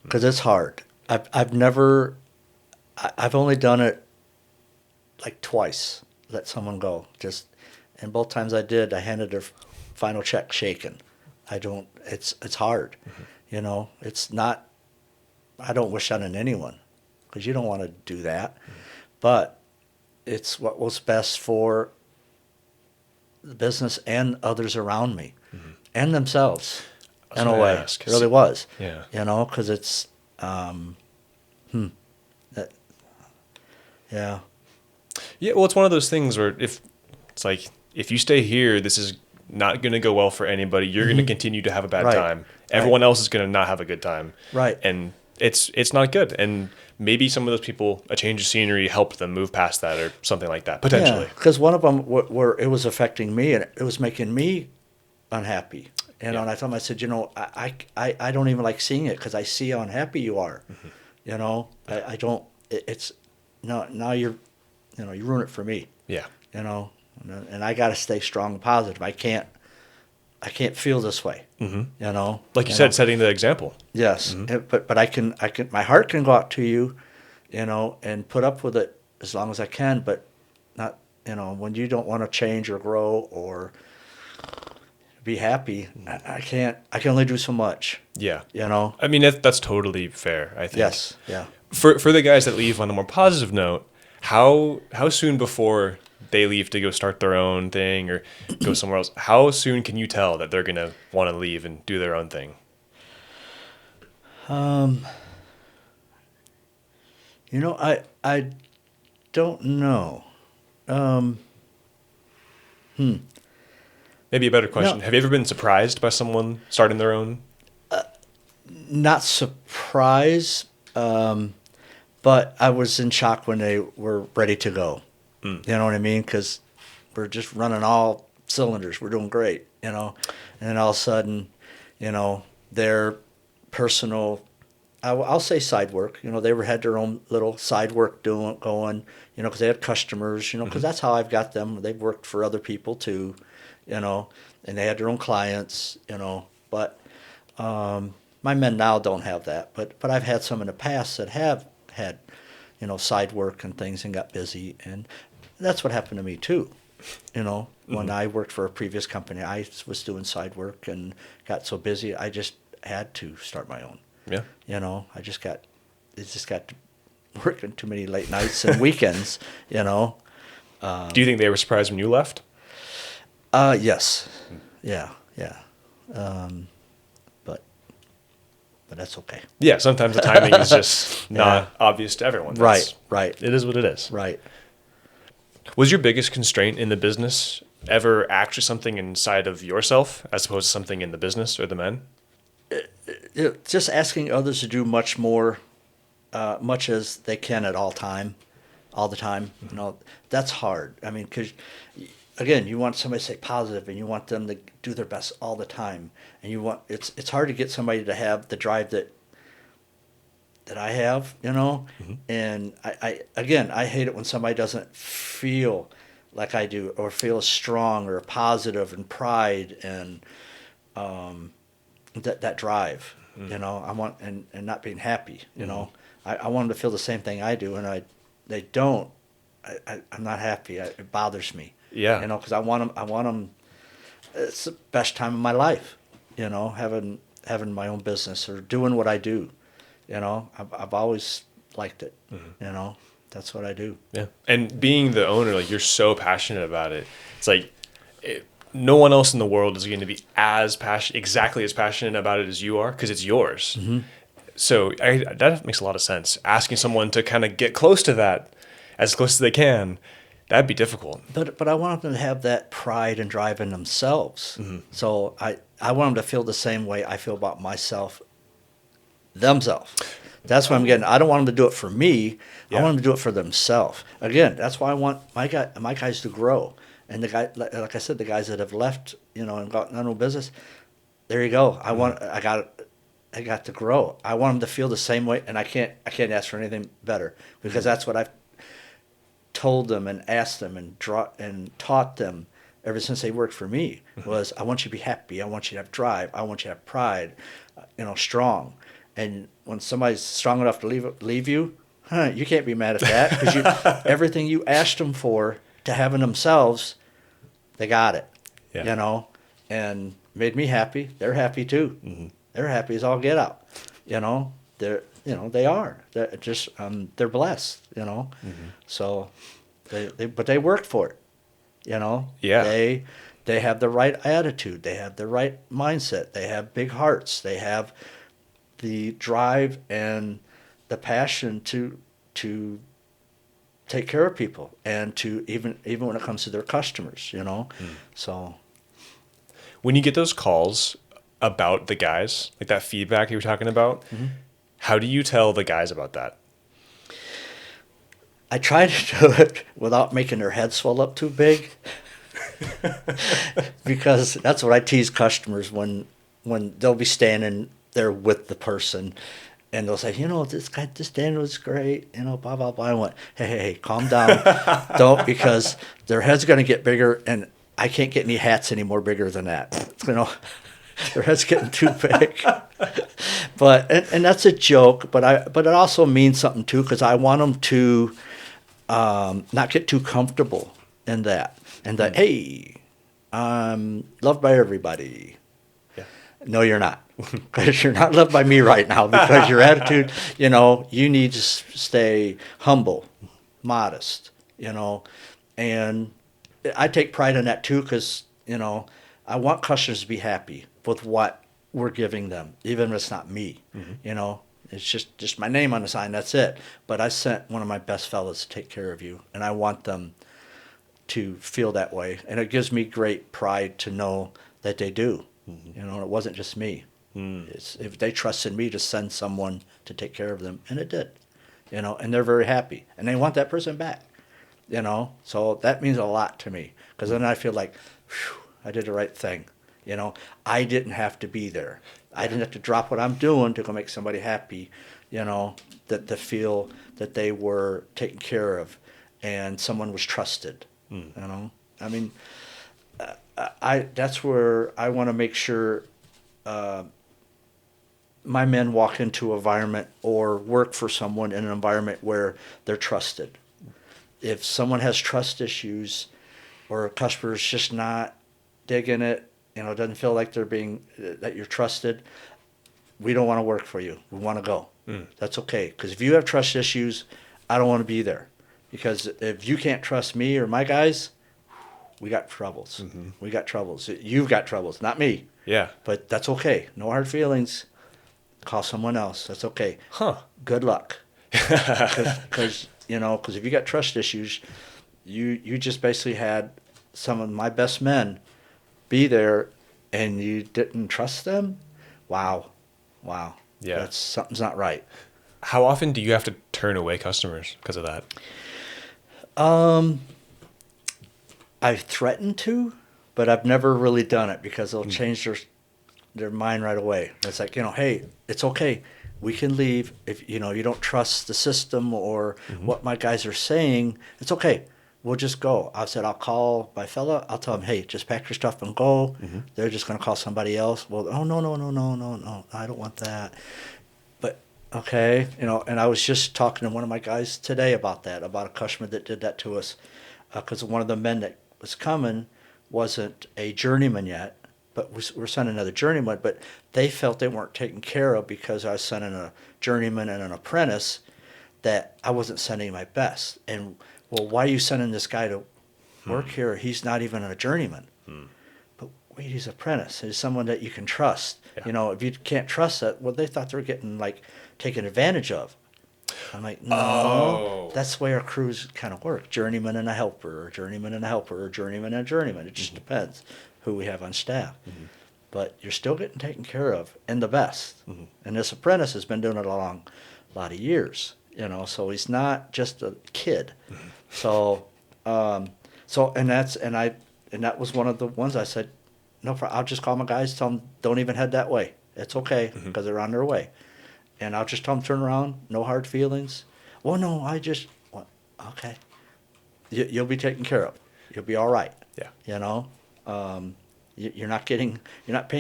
because it's hard. I've only done it like twice. Let someone go, and both times I did, I handed their final check shaken. It's hard, It's not. I don't wish that on anyone, because you don't want to do that, but it's what was best for the business and others around me, and themselves, in a way. It really was, Yeah. Because it's, yeah. Yeah, well, it's one of those things where if you stay here, this is not going to go well for anybody. You're going to continue to have a bad Right. time. Everyone else is going to not have a good time. Right. And it's not good. And maybe some of those people, a change of scenery helped them move past that or something like that, potentially. Because one of them where it was affecting me and it was making me unhappy. And I told him, I said, I don't even like seeing it because I see how unhappy you are. I don't. It's no. Now you ruin it for me. Yeah. And I got to stay strong and positive. I can't feel this way. Like you said, setting the example. Yes, but I can. My heart can go out to you, and put up with it as long as I can. But not, when you don't want to change or grow or be happy, I can't. I can only do so much. Yeah. You I mean, that's totally fair, I think. Yes. Yeah. For the guys that leave on a more positive note, how soon before they leave to go start their own thing or go somewhere else, how soon can you tell that they're going to want to leave and do their own thing? I don't know. Maybe a better question. No. Have you ever been surprised by someone starting their own? Not surprised, but I was in shock when they were ready to go. You know what I mean? Because we're just running all cylinders. We're doing great, And then all of a sudden, their personal, I'll say side work. They had their own little side work going, because they had customers, because that's how I've got them. They've worked for other people too, and they had their own clients, But my men now don't have that. But I've had some in the past that have had, side work and things and got busy. And that's what happened to me too. When I worked for a previous company, I was doing side work and got so busy, I just had to start my own. Yeah. I just got working too many late nights and weekends, Do you think they were surprised when you left? Yes. Yeah. But that's okay. Yeah, sometimes the timing is just not obvious to everyone. Right. It is what it is. Right. Was your biggest constraint in the business ever actually something inside of yourself as opposed to something in the business or the men? Just asking others to do much more, much as they can at all the time. That's hard. I mean, because again, you want somebody to stay positive, and you want them to do their best all the time, and it's hard to get somebody to have the drive that that I have, you know. And I hate it when somebody doesn't feel like I do, or feel strong or positive and pride and that drive, you know. I want, and not being happy, you know. I want them to feel the same thing I do, and they don't. I'm not happy. It bothers me. Yeah. You know, because I want them. It's the best time of my life, you know, having my own business or doing what I do. You know, I've always liked it. You know, that's what I do. Yeah. And being the owner, like, you're so passionate about it. It's like no one else in the world is going to be exactly as passionate about it as you are, because it's yours. So that makes a lot of sense. Asking someone to kind of get close to that, as close as they can, that'd be difficult. But I want them to have that pride and drive in themselves. So I want them to feel the same way I feel about myself, themselves. That's what I'm getting. I don't want them to do it for me. Yeah. I want them to do it for themselves. Again, that's why I want my guys to grow. And the guy, like I said, the guys that have left, you know, and gotten no business, there you go. I got to grow. I want them to feel the same way, and I can't ask for anything better, because that's what I've told them and asked them and taught them ever since they worked for me, was I want you to be happy. I want you to have drive. I want you to have pride, you know, strong. And when somebody's strong enough to leave you, you can't be mad at that, because everything you asked them for to have in themselves, they got it. Yeah. You know, and made me happy. They're happy too. They're happy as all get out. You know, they are. They're just they're blessed. You know, so but they worked for it. You know, Yeah. They have the right attitude. They have the right mindset. They have big hearts. They have the drive and the passion to take care of people, and to even when it comes to their customers, you know. So when you get those calls about the guys, like that feedback you were talking about, how do you tell the guys about that? I try to do it without making their head swell up too big, because that's what I tease customers when they'll be standing there with the person, and they'll say, you know, this Daniel is great, you know, blah, blah, blah. I went, hey, calm down. Don't, because their head's going to get bigger, and I can't get any hats any more bigger than that. You know, their head's getting too big. But, and that's a joke, but it also means something too, because I want them to not get too comfortable in that. And that, hey, I'm loved by everybody. Yeah. No, you're not. Because you're not loved by me right now, because your attitude, you know, you need to stay humble, modest, you know. And I take pride in that too, because, you know, I want customers to be happy with what we're giving them, even if it's not me, you know. It's just my name on the sign, that's it. But I sent one of my best fellas to take care of you, and I want them to feel that way. And it gives me great pride to know that they do. You know, it wasn't just me. If they trusted me to send someone to take care of them, and it did, you know, and they're very happy, and they want that person back, you know. So that means a lot to me, because then I feel like, whew, I did the right thing, you know. I didn't have to be there. I didn't have to drop what I'm doing to go make somebody happy, you know, that to feel that they were taken care of and someone was trusted, you know. I mean, that's where I want to make sure my men walk into an environment or work for someone in an environment where they're trusted. If someone has trust issues, or a customer's just not digging it, you know, doesn't feel like that you're trusted, we don't want to work for you. We want to go. That's okay. Because if you have trust issues, I don't want to be there. Because if you can't trust me or my guys, we got troubles. We got troubles. You've got troubles, not me. Yeah. But that's okay. No hard feelings. Call someone else. That's okay. Good luck. Because you know, because if you got trust issues, you just basically had some of my best men be there, and you didn't trust them. Wow. Yeah. Something's not right. How often do you have to turn away customers because of that? I've threatened to, but I've never really done it, because they'll change their mind right away. It's like, hey, it's okay. We can leave if you don't trust the system or what my guys are saying. It's okay. We'll just go. I said, I'll call my fella. I'll tell him, hey, just pack your stuff and go. They're just going to call somebody else. Well, oh, no. I don't want that. But, okay. And I was just talking to one of my guys today about that, about a customer that did that to us. Because one of the men that was coming wasn't a journeyman yet, but we're sending another journeyman. But they felt they weren't taken care of because I was sending a journeyman and an apprentice, that I wasn't sending my best. And, well, why are you sending this guy to work here? He's not even a journeyman. But wait, he's an apprentice. He's someone that you can trust. Yeah. If you can't trust that, well, they thought they were getting, taken advantage of. I'm like, no, that's the way our crews kind of work. Journeyman and a helper, or journeyman and a helper, or journeyman and a journeyman. It just depends who we have on staff. But you're still getting taken care of, and the best. And this apprentice has been doing it a lot of years, so he's not just a kid. So that was one of the ones I said, no, I'll just call my guys, tell them don't even head that way. It's okay, because they're on their way. And I'll just tell them turn around, no hard feelings. Well, no, okay. You'll be taken care of. You'll be all right. Yeah. You're not paying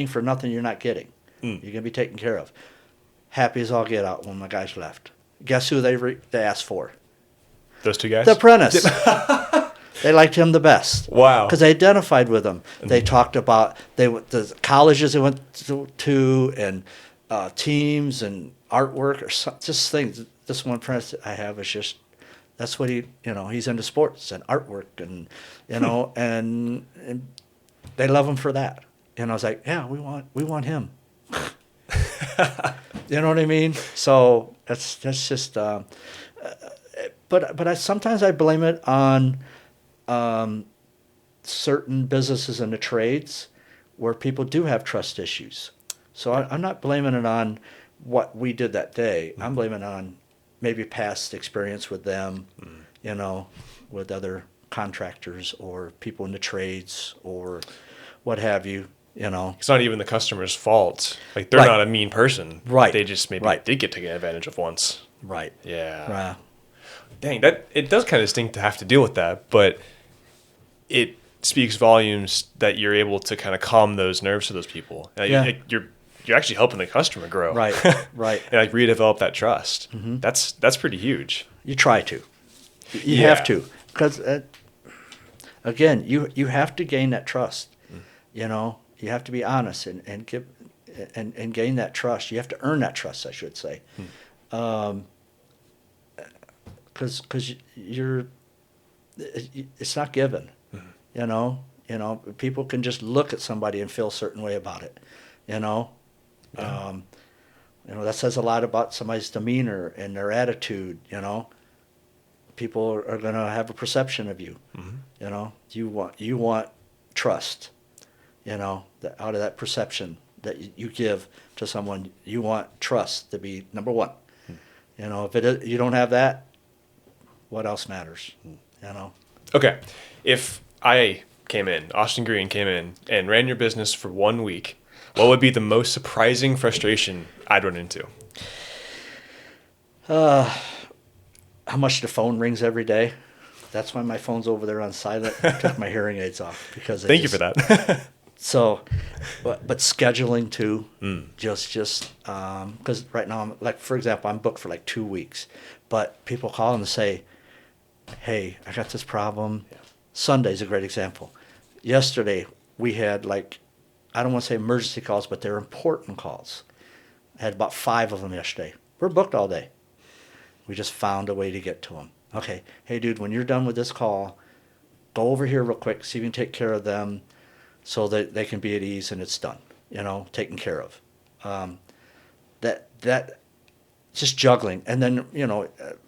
for nothing you're not getting. You're going to be taken care of. Happy as all get out when my guys left. Guess who they asked for? Those two guys? The apprentice. They liked him the best. Wow. Because they identified with him. They talked about the colleges they went to and teams and artwork or just things. This one apprentice I have is just, that's what he's into sports and artwork and, and they love him for that. And I was like, yeah, we want him. You know what I mean? So that's just, but sometimes I blame it on certain businesses in the trades where people do have trust issues. So I'm not blaming it on what we did that day. I'm blaming it on maybe past experience with them, with other contractors or people in the trades or what have you. It's not even the customer's fault. Like, they're Right. not a mean person. Right. They just maybe Right. did get taken advantage of once. Right. Yeah. Dang, it does kind of stink to have to deal with that, but it speaks volumes that you're able to kind of calm those nerves for those people. Yeah. You're actually helping the customer grow. Right. Right. And redevelop that trust. That's pretty huge. You try to. You Yeah. have to. Because, again, you have to gain that trust. You have to be honest and give and gain that trust. You have to earn that trust, I should say. Because it's not given. People can just look at somebody and feel a certain way about it. That says a lot about somebody's demeanor and their attitude. People are going to have a perception of you. You want trust. That out of that perception that you give to someone, you want trust to be number one. If you don't have that, what else matters? Okay. If Austin Green came in and ran your business for 1 week, what would be the most surprising frustration I'd run into? How much the phone rings every day. That's why my phone's over there on silent. I took my hearing aids off because Thank you for that. So, but scheduling too, just because right now for example, I'm booked for 2 weeks, but people call and say, hey, I got this problem. Yeah. Sunday's a great example. Yesterday we had I don't want to say emergency calls, but they're important calls. I had about 5 of them yesterday. We're booked all day. We just found a way to get to them. Okay, hey dude, when you're done with this call, go over here real quick, see if you can take care of them so that they can be at ease and it's done, taken care of. That just juggling. And then,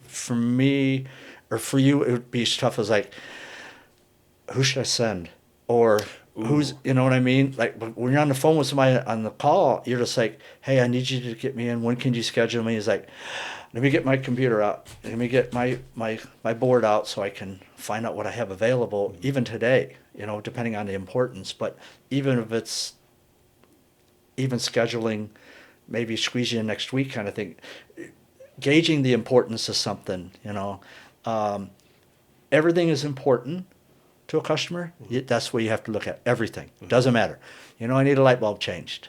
for me or for you, it would be tough as who should I send? Or who's, you know what I mean? When you're on the phone with somebody on the call, you're just like, hey, I need you to get me in. When can you schedule me? He's like, let me get my computer out. Let me get my board out so I can find out what I have available, even today, depending on the importance. But even if it's even scheduling, maybe squeeze you in next week kind of thing. Gauging the importance of something, everything is important to a customer. That's what you have to look at. Everything. Doesn't matter. I need a light bulb changed.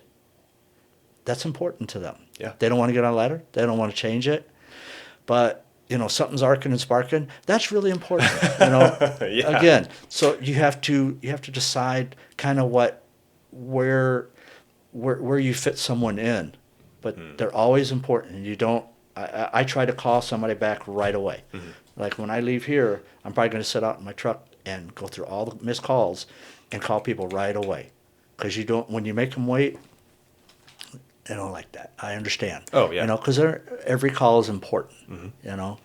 That's important to them. Yeah. They don't want to get on a ladder. They don't want to change it. But, something's arcing and sparking. That's really important. Yeah. Again, so you have to decide kind of where you fit someone in. But they're always important. And you don't, I try to call somebody back right away. Like when I leave here, I'm probably going to sit out in my truck and go through all the missed calls and call people right away. Because when you make them wait, they don't like that. I understand. Oh, yeah. Because every call is important, Well,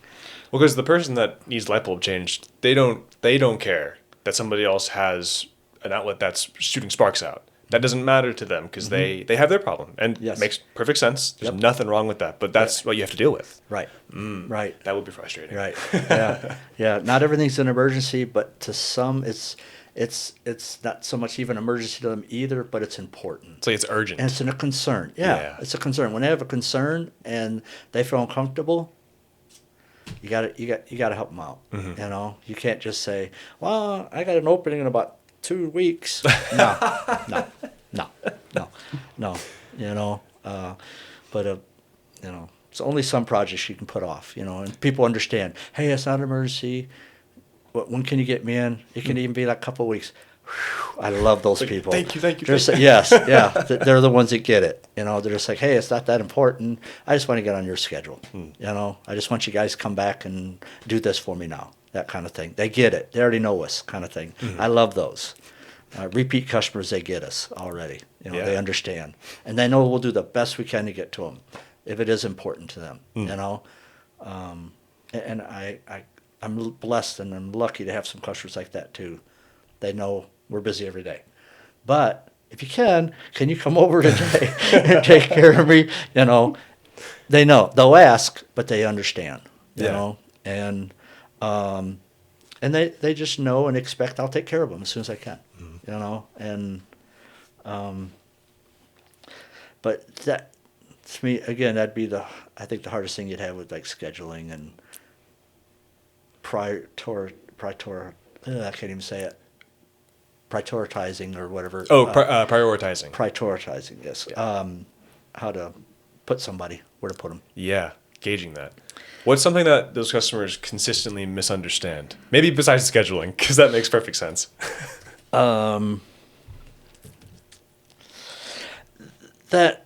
because the person that needs light bulb changed, they don't care that somebody else has an outlet that's shooting sparks out. That doesn't matter to them because they have their problem. And Yes. it makes perfect sense. There's Yep. nothing wrong with that. But that's what you have to deal with. Right. Right. That would be frustrating. Right. Yeah. Yeah. Not everything's an emergency, but to some, it's not so much even emergency to them either, but it's important. It's like it's urgent. And it's a concern. Yeah. It's a concern. When they have a concern and they feel uncomfortable, you got to help them out. You can't just say, "Well, I got an opening in about 2 weeks." No. But it's only some projects you can put off. And people understand. Hey, it's not an emergency. When can you get me in? It can even be like a couple of weeks. Whew, I love those people. Thank you. Yes, yeah. They're the ones that get it. They're just like, hey, it's not that important. I just want to get on your schedule. I just want you guys to come back and do this for me now. That kind of thing. They get it. They already know us, kind of thing. I love those. Repeat customers, they get us already. They understand. And they know we'll do the best we can to get to them if it is important to them, And I'm blessed and I'm lucky to have some customers like that too. They know we're busy every day. But if you can you come over today and take care of me? They know. They'll ask, but they understand. And they just know and expect I'll take care of them as soon as I can. But that, to me, again, that'd be I think the hardest thing you'd have with like scheduling and I can't even say it. Prioritizing or whatever. Prioritizing. Prioritizing, yes. Yeah. How to put somebody, where to put them. Yeah, gauging that. What's something that those customers consistently misunderstand? Maybe besides scheduling, because that makes perfect sense. They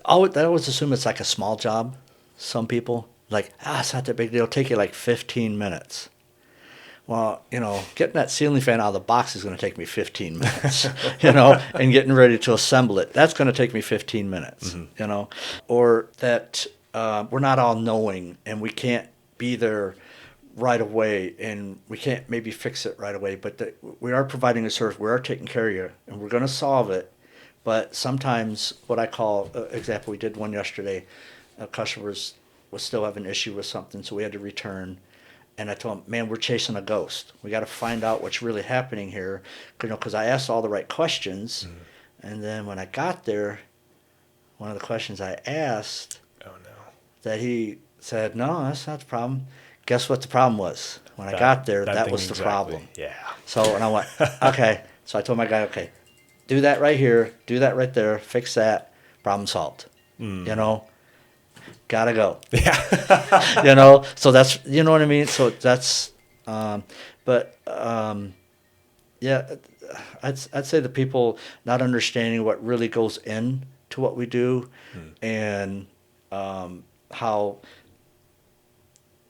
always assume it's like a small job. Some people like, it's not that big deal. It'll take you like 15 minutes. Well, getting that ceiling fan out of the box is going to take me 15 minutes, and getting ready to assemble it, that's going to take me 15 minutes, or that we're not all knowing and we can't be there right away and we can't maybe fix it right away, but we are providing a service, we are taking care of you, and we're going to solve it. But sometimes what I call, example, we did one yesterday, customers was still having an issue with something, so we had to return. And I told him, man, we're chasing a ghost. We got to find out what's really happening here, because I asked all the right questions. And then when I got there, one of the questions I asked, that he said, no, that's not the problem. Guess what the problem was? When I got there, that was the problem. Yeah. So, and I went, okay. So I told my guy, okay, do that right here, do that right there, fix that, problem solved. Gotta go. Yeah. So that's, what I mean? So that's, yeah, I'd say the people not understanding what really goes into what we do, and how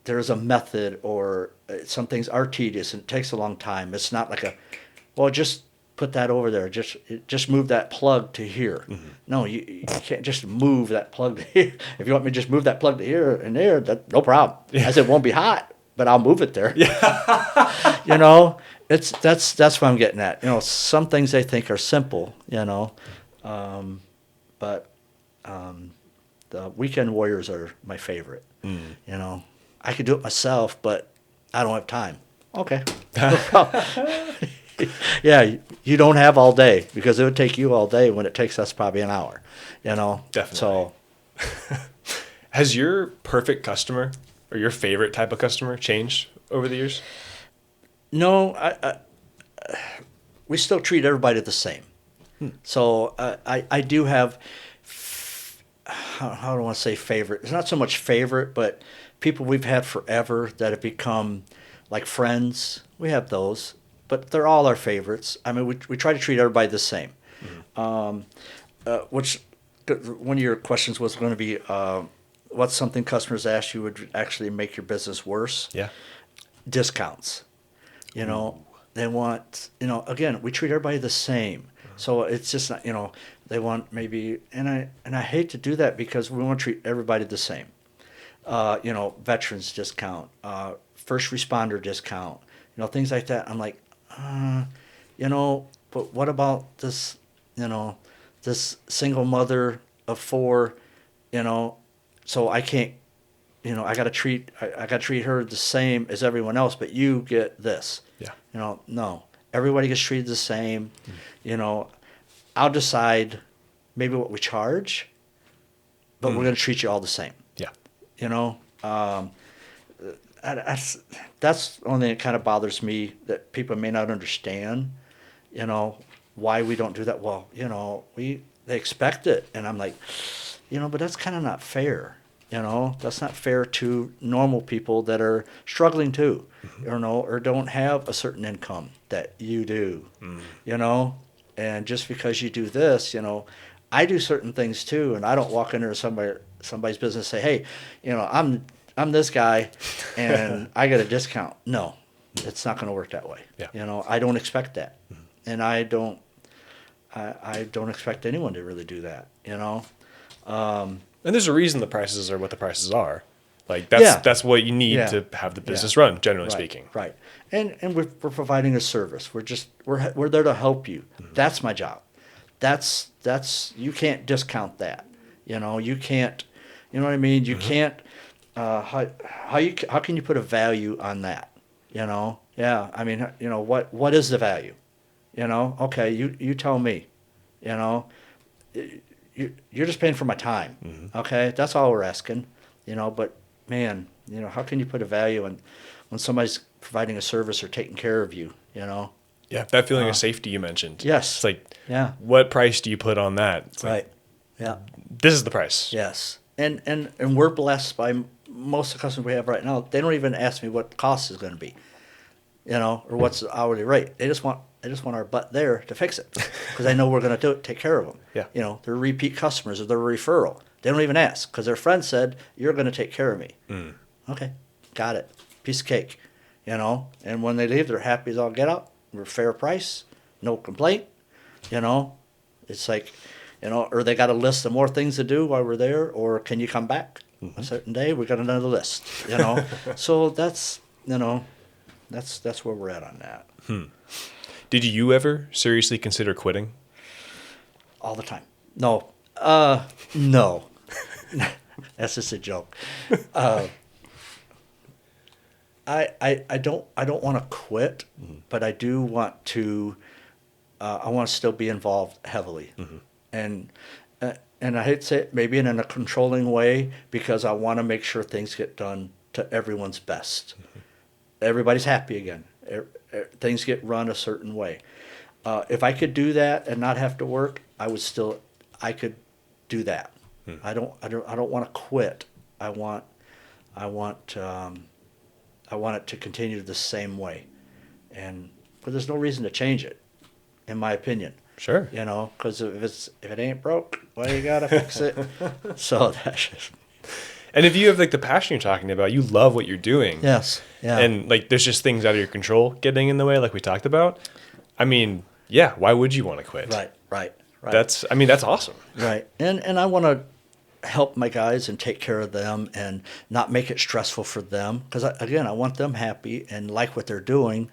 there's a method, or some things are tedious and it takes a long time. It's not like just put that over there. Just move that plug to here. No, you can't just move that plug to here. If you want me to just move that plug to here and there, no problem. I said it won't be hot, but I'll move it there. Yeah. That's what I'm getting at. Some things they think are simple, but the weekend warriors are my favorite. I could do it myself, but I don't have time. Okay. No problem. Yeah, you don't have all day because it would take you all day when it takes us probably an hour, Definitely. So, Has your perfect customer or your favorite type of customer changed over the years? no, we still treat everybody the same. So I do have, how do I want to say favorite? It's not so much favorite, but people we've had forever that have become like friends. We have those, but they're all our favorites. I mean, we try to treat everybody the same. Which one of your questions was going to be, what's something customers ask you would actually make your business worse? Yeah. Discounts. They want, again, we treat everybody the same. So it's just not, they want maybe, and I hate to do that because we want to treat everybody the same. Veterans discount, first responder discount, things like that. I'm like, but what about this, this single mother of four, so I can't, I got to treat her the same as everyone else, but you get this. Yeah. No, everybody gets treated the same. I'll decide maybe what we charge, but we're going to treat you all the same. Yeah. That's the only thing that kind of bothers me, that people may not understand, why we don't do that. Well, they expect it. And I'm like, but that's kind of not fair. That's not fair to normal people that are struggling too, or don't have a certain income that you do, and just because you do this, I do certain things too, and I don't walk into somebody's business and say, hey, I'm this guy and I get a discount. No, it's not going to work that way. Yeah. I don't expect that. And I don't expect anyone to really do that, And there's a reason the prices are what the prices are. Like that's what you need to have the business run, generally speaking. Right. And we're providing a service. We're there to help you. That's my job. That's you can't discount that. You can't. You know what I mean? You can't. How can you put a value on that? Yeah. I mean, what is the value? Okay, you tell me. You're just paying for my time. Okay, that's all we're asking. But man, how can you put a value on when somebody's providing a service or taking care of you? Yeah, that feeling of safety you mentioned. Yes. It's like, yeah, what price do you put on that? It's right. Like, Yeah. this is the price. Yes. And we're blessed by most of the customers we have right now. They don't even ask me what the cost is going to be, or what's the hourly rate. They just want our butt there to fix it because they know we're going to take care of them. Yeah. They're repeat customers or they're a referral. They don't even ask because their friend said, you're going to take care of me. Okay, got it. Piece of cake, And when they leave, they're happy as all get out. We're fair price, no complaint. It's like, or they got a list of more things to do while we're there, or can you come back a certain day? We got another list, So that's that's where we're at on that. Did you ever seriously consider quitting? All the time. No. No. That's just a joke. I don't want to quit, but I do want to. I want to still be involved heavily, and I hate to say it, maybe in a controlling way, because I want to make sure things get done to everyone's best. Everybody's happy again. Things get run a certain way. If I could do that and not have to work, I could do that. I don't want to quit. I want it to continue the same way, but there's no reason to change it, in my opinion. Sure. Because if it ain't broke, well, you gotta fix it. So that's just. And if you have like the passion you're talking about, you love what you're doing. Yes. Yeah. And like there's just things out of your control getting in the way, like we talked about. I mean, yeah, why would you want to quit? Right. That's awesome. Right. And I want to help my guys and take care of them and not make it stressful for them. Because, again, I want them happy and like what they're doing.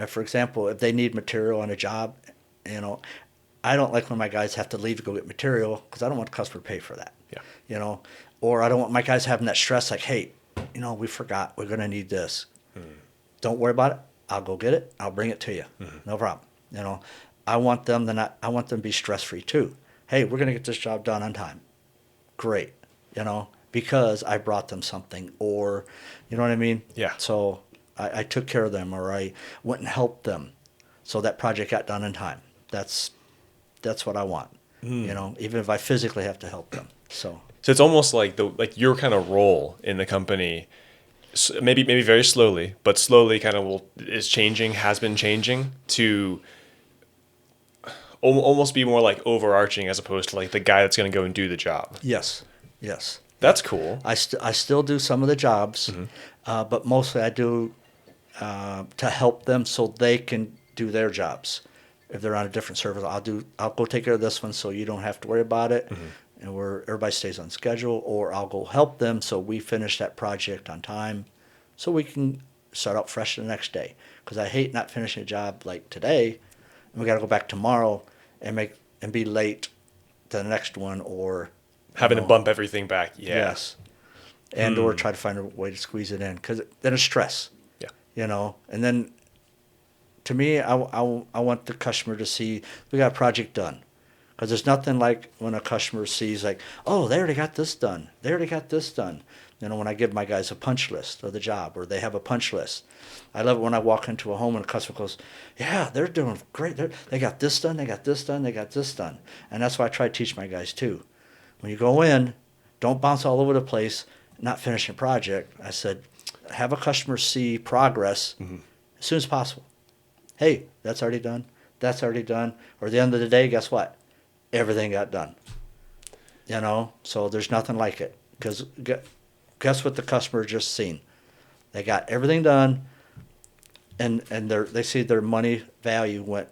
For example, if they need material on a job, I don't like when my guys have to leave to go get material because I don't want the customer to pay for that. Yeah. Or I don't want my guys having that stress like, hey, we forgot we're going to need this. Don't worry about it. I'll go get it. I'll bring it to you. No problem. You know, I want them to be stress free too. Hey, we're gonna get this job done on time. Great. You know, because I brought them something, or you know what I mean. Yeah. So I took care of them, or I went and helped them, so that project got done in time. That's what I want. You know, even if I physically have to help them. So it's almost like your kind of role in the company, maybe very slowly, but slowly kind of has been changing to almost be more like overarching as opposed to like the guy that's going to go and do the job. yes. That's cool. I still do some of the jobs, but mostly I do to help them so they can do their jobs. If they're on a different service, I'll go take care of this one so you don't have to worry about it, and everybody stays on schedule. Or I'll go help them so we finish that project on time, so we can start out fresh the next day. Because I hate not finishing a job like today, and we got to go back tomorrow and be late to the next one, or having to bump everything back. Yeah. Yes. And or try to find a way to squeeze it in, because then it's stress. Yeah. You know, and then to me, I want the customer to see we got a project done. Because there's nothing like when a customer sees like, oh, they already got this done. They already got this done. You know, when I give my guys a punch list of the job, or they have a punch list. I love it when I walk into a home and a customer goes, yeah, they're doing great. They got this done, they got this done, they got this done. And that's why I try to teach my guys too. When you go in, don't bounce all over the place, not finish a project. I said, have a customer see progress as soon as possible. Hey, that's already done. That's already done. Or at the end of the day, guess what? Everything got done. You know, so there's nothing like it. Because guess what the customer just seen? They got everything done, and they see their money value got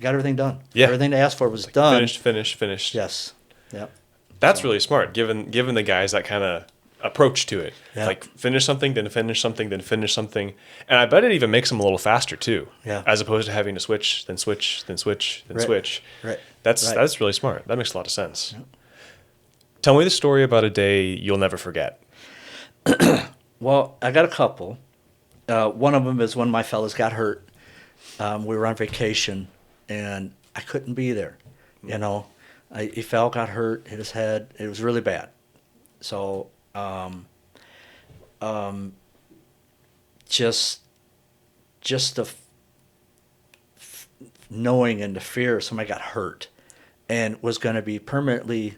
everything done. Yeah. Everything they asked for was done. Finished. Yes. Yep. That's really smart, given the guys that kind of approach to it. Yeah. Like finish something, then finish something, then finish something. And I bet it even makes them a little faster too. Yeah. As opposed to having to switch, then switch, then switch, then switch. Right. That's really smart. That makes a lot of sense. Yep. Tell me the story about a day you'll never forget. Well, I got a couple. One of them is when my fellas got hurt. We were on vacation, and I couldn't be there. You know, he fell, got hurt, hit his head. It was really bad. So, just the knowing and the fear somebody got hurt and was going to be permanently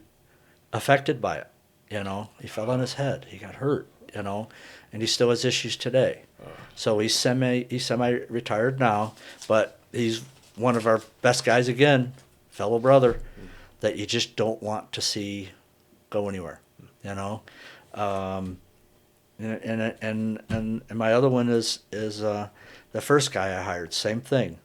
affected by it. You know, he fell on his head, he got hurt. You know, and he still has issues today. So he's semi-retired now, but he's one of our best guys again, fellow brother, that you just don't want to see go anywhere. You know, and my other one is the first guy I hired. Same thing,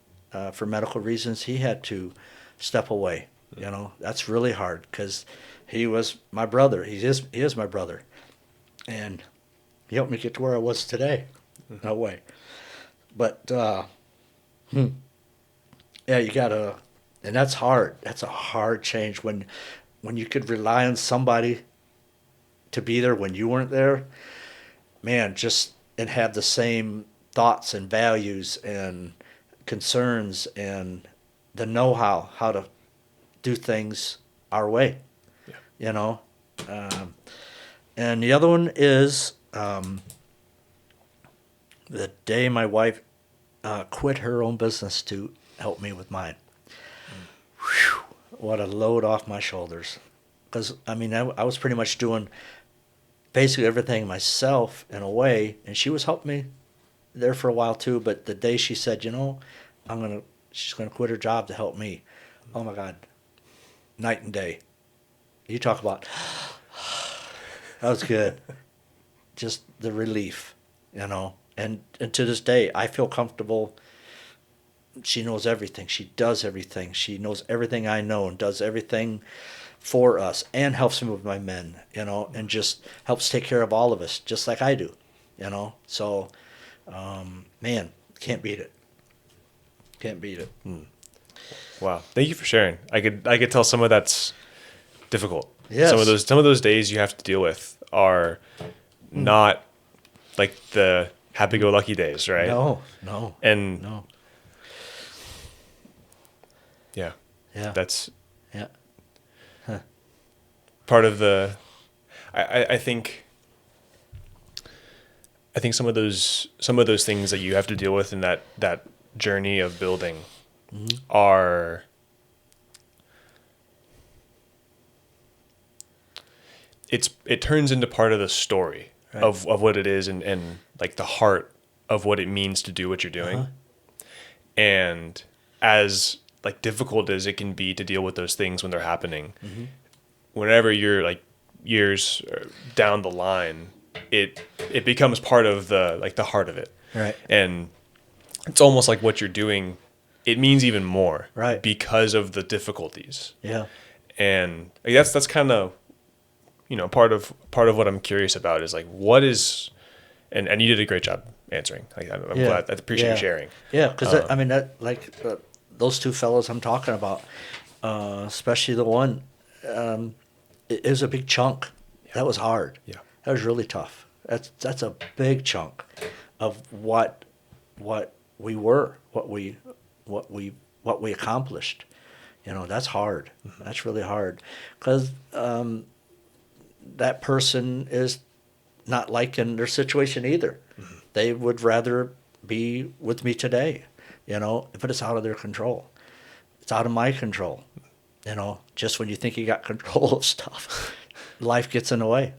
for medical reasons he had to step away. You know, that's really hard because he was my brother. He is my brother, and he helped me get to where I was today. No way. But, yeah, you gotta, and that's hard. That's a hard change when you could rely on somebody to be there when you weren't there. Man, and have the same thoughts and values and concerns and the know-how, how to do things our way. Yeah. You know? And the other one is, the day my wife quit her own business to help me with mine. Whew, what a load off my shoulders. Because, I mean, I was pretty much doing basically everything myself in a way, and she was helping me there for a while too, but the day she said, you know, she's going to quit her job to help me. Oh my God. Night and day. You talk about, that was good. Just the relief, you know. And to this day, I feel comfortable. She knows everything. She does everything. She knows everything I know and does everything for us and helps me with my men, you know, and just helps take care of all of us, just like I do, you know. So, man, can't beat it. Can't beat it. Wow. Thank you for sharing. I could tell some of that's difficult. Yes. Some of those days you have to deal with are not like the happy-go-lucky days, right? No. And No. yeah, Yeah. that's Yeah. part of the. I think. I think some of those things that you have to deal with in that journey of building are. It turns into part of the story Right. of what it is and like the heart of what it means to do what you're doing. And as like difficult as it can be to deal with those things when they're happening, whenever you're like years down the line, it becomes part of the heart of it. Right. And it's almost like what you're doing, it means even more. Right. Because of the difficulties. Yeah. And like, that's kind of, part of what I'm curious about is like, what is, and you did a great job answering. Like, I'm glad. I appreciate you sharing. Yeah, because those two fellows I'm talking about, especially the one, it was a big chunk. Yeah. That was hard. Yeah. That was really tough. That's a big chunk of what we were, what we accomplished. That's hard. That's really hard, because that person is not liking their situation either. They would rather be with me today, but it's out of their control. It's out of my control. Just when you think you got control of stuff, life gets in the way.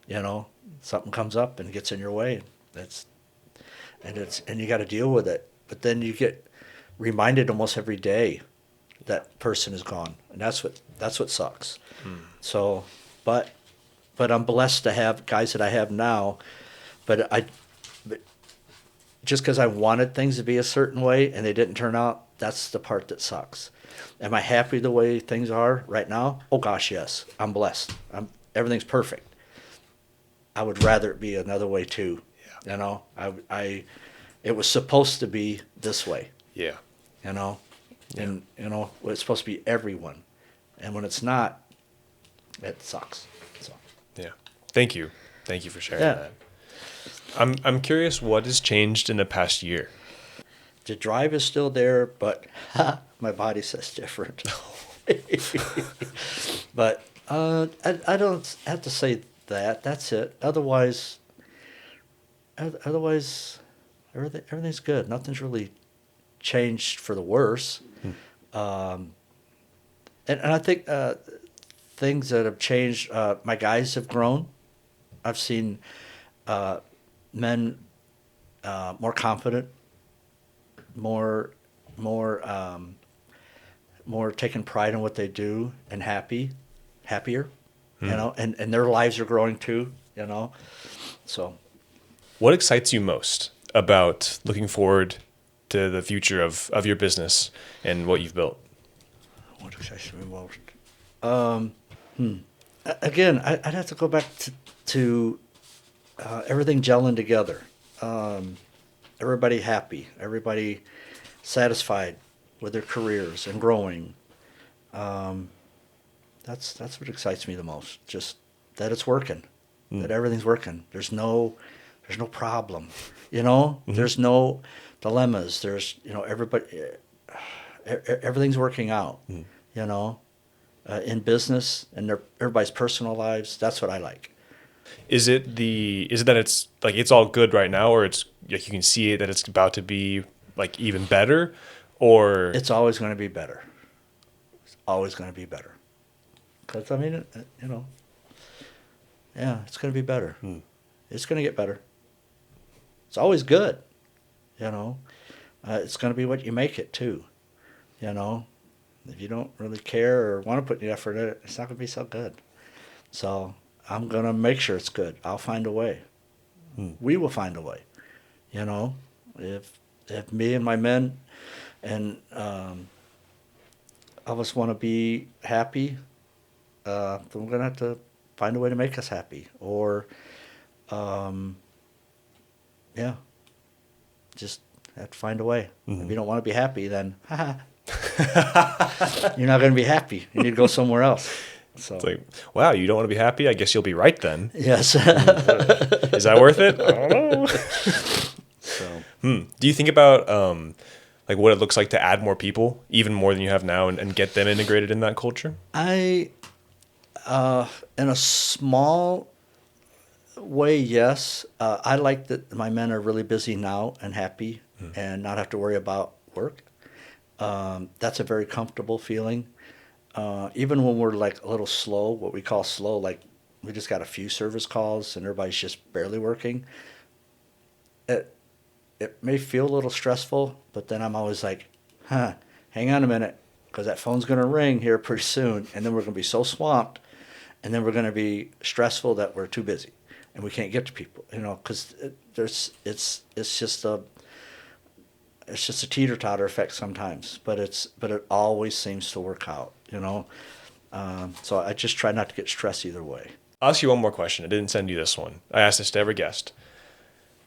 Yeah. Something comes up and gets in your way. And you got to deal with it. But then you get reminded almost every day that person is gone, and that's what sucks. So, but I'm blessed to have guys that I have now. But just because I wanted things to be a certain way and they didn't turn out, that's the part that sucks. Am I happy the way things are right now? Oh gosh, yes. I'm blessed. Everything's perfect. I would rather it be another way too. Yeah. It was supposed to be this way. Yeah. And it's supposed to be everyone, and when it's not, it sucks. So. Yeah. Thank you for sharing Yeah. that. I'm curious what has changed in the past year. The drive is still there, but my body says different. But I don't have to say that. That's it. Otherwise, everything's good. Nothing's really changed for the worse. And I think things that have changed. My guys have grown. I've seen men more confident, more taking pride in what they do, and happier, and their lives are growing too, So, What excites you most about looking forward to the future of your business and what you've built? what excites me most? Again, I'd have to go back to everything gelling together. Everybody happy, everybody satisfied with their careers and growing. That's what excites me the most. Just that it's working, that everything's working. There's no problem, There's no dilemmas. There's everything's working out, in business and everybody's personal lives. That's what I like. Is it that it's like it's all good right now, or it's like you can see it that it's about to be like even better, or It's always going to be better. It's always going to be better. Because yeah, it's going to be better. It's going to get better. It's always good, It's going to be what you make it too, If you don't really care or want to put the effort in it, it's not going to be so good. So I'm going to make sure it's good. I'll find a way. We will find a way, If me and my men and of us want to be happy, then we're going to have to find a way to make us happy. Or, just have to find a way. If you don't want to be happy, then you're not going to be happy. You need to go somewhere else. So it's like, wow, you don't want to be happy? I guess you'll be right then. yes. Is that worth it? I don't know. Do you think about like what it looks like to add more people, even more than you have now, and get them integrated in that culture? I, in a small way, yes. I like that my men are really busy now and happy and not have to worry about work. That's a very comfortable feeling. Even when we're like a little slow, what we call slow, like we just got a few service calls and everybody's just barely working. It may feel a little stressful, but then I'm always like, hang on a minute, because that phone's going to ring here pretty soon, and then we're going to be so swamped, and then we're going to be stressful that we're too busy, and we can't get to people, because it's just a teeter-totter effect sometimes, but it always seems to work out. So I just try not to get stressed either way. I'll ask you one more question. I didn't send you this one. I asked this to every guest.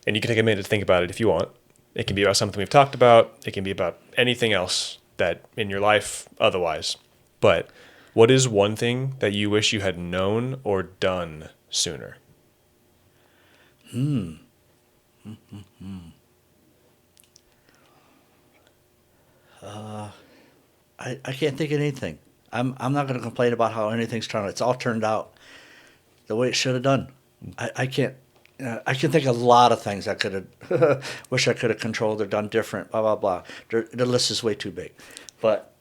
And you can take a minute to think about it if you want. It can be about something we've talked about. It can be about anything else that in your life otherwise. But what is one thing that you wish you had known or done sooner? I can't think of anything. I'm not going to complain about how anything's turned out. It's all turned out the way it should have done. I can't. I can think of a lot of things I could have, wish I could have controlled or done different. Blah blah blah. The list is way too big, but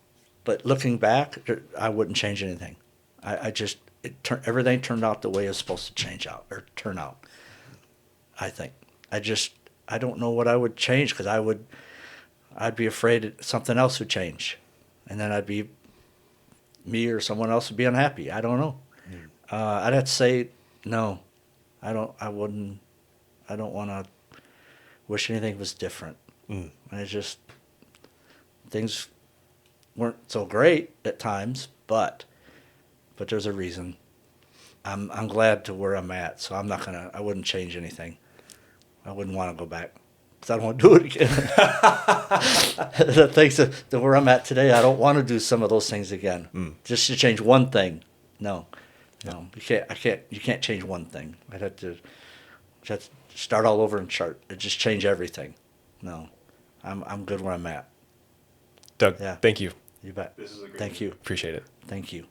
looking back, I wouldn't change anything. Everything turned out the way it's supposed to turn out. I think. I don't know what I would change because I'd be afraid that something else would change, and then me or someone else would be unhappy. I don't know. I'd have to say no. I don't want to wish anything was different. Things weren't so great at times, but there's a reason. I'm glad to where I'm at, so I wouldn't change anything. I wouldn't want to go back because I don't want to do it again. The things that where I'm at today, I don't want to do some of those things again. Just to change one thing, no. No, you can't change one thing. I'd have to start all over and just change everything. No, I'm good where I'm at. Doug, Yeah. thank you. You bet. This is a great Thank you. Appreciate it. Thank you.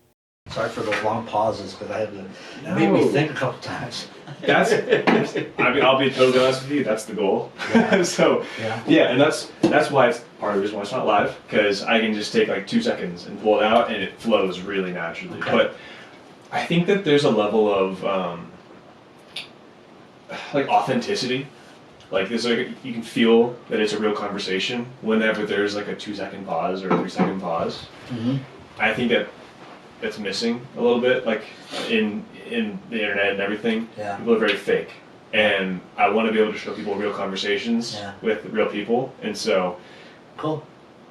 Sorry for those long pauses because I had to make me think a couple times. I'll be totally honest with you. That's the goal. Yeah. So Yeah. and that's why it's part of the reason why it's not live, because I can just take like 2 seconds and pull it out and it flows really naturally. Okay. But I think that there's a level of like authenticity. Like there's like you can feel that it's a real conversation whenever there's like a 2-second pause or a 3-second pause. Mm-hmm. I think that's missing a little bit, like in the internet and everything. Yeah. People are very fake, and I want to be able to show people real conversations with real people, and so Cool.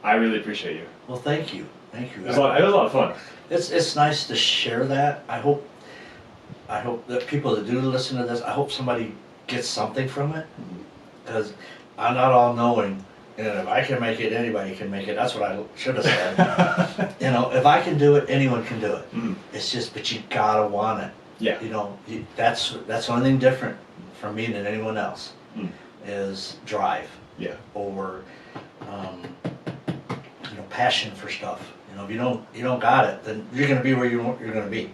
I really appreciate you. Well, thank you. Thank you. It was a lot of fun. It's nice to share that. I hope that people that do listen to this, I hope somebody gets something from it, because I'm not all knowing. And if I can make it, anybody can make it. That's what I should have said. If I can do it, anyone can do it. It's just, but you gotta want it. Yeah. That's the only thing different from me than anyone else is drive. Yeah. Or passion for stuff. If you don't got it, then you're gonna be where you're gonna be.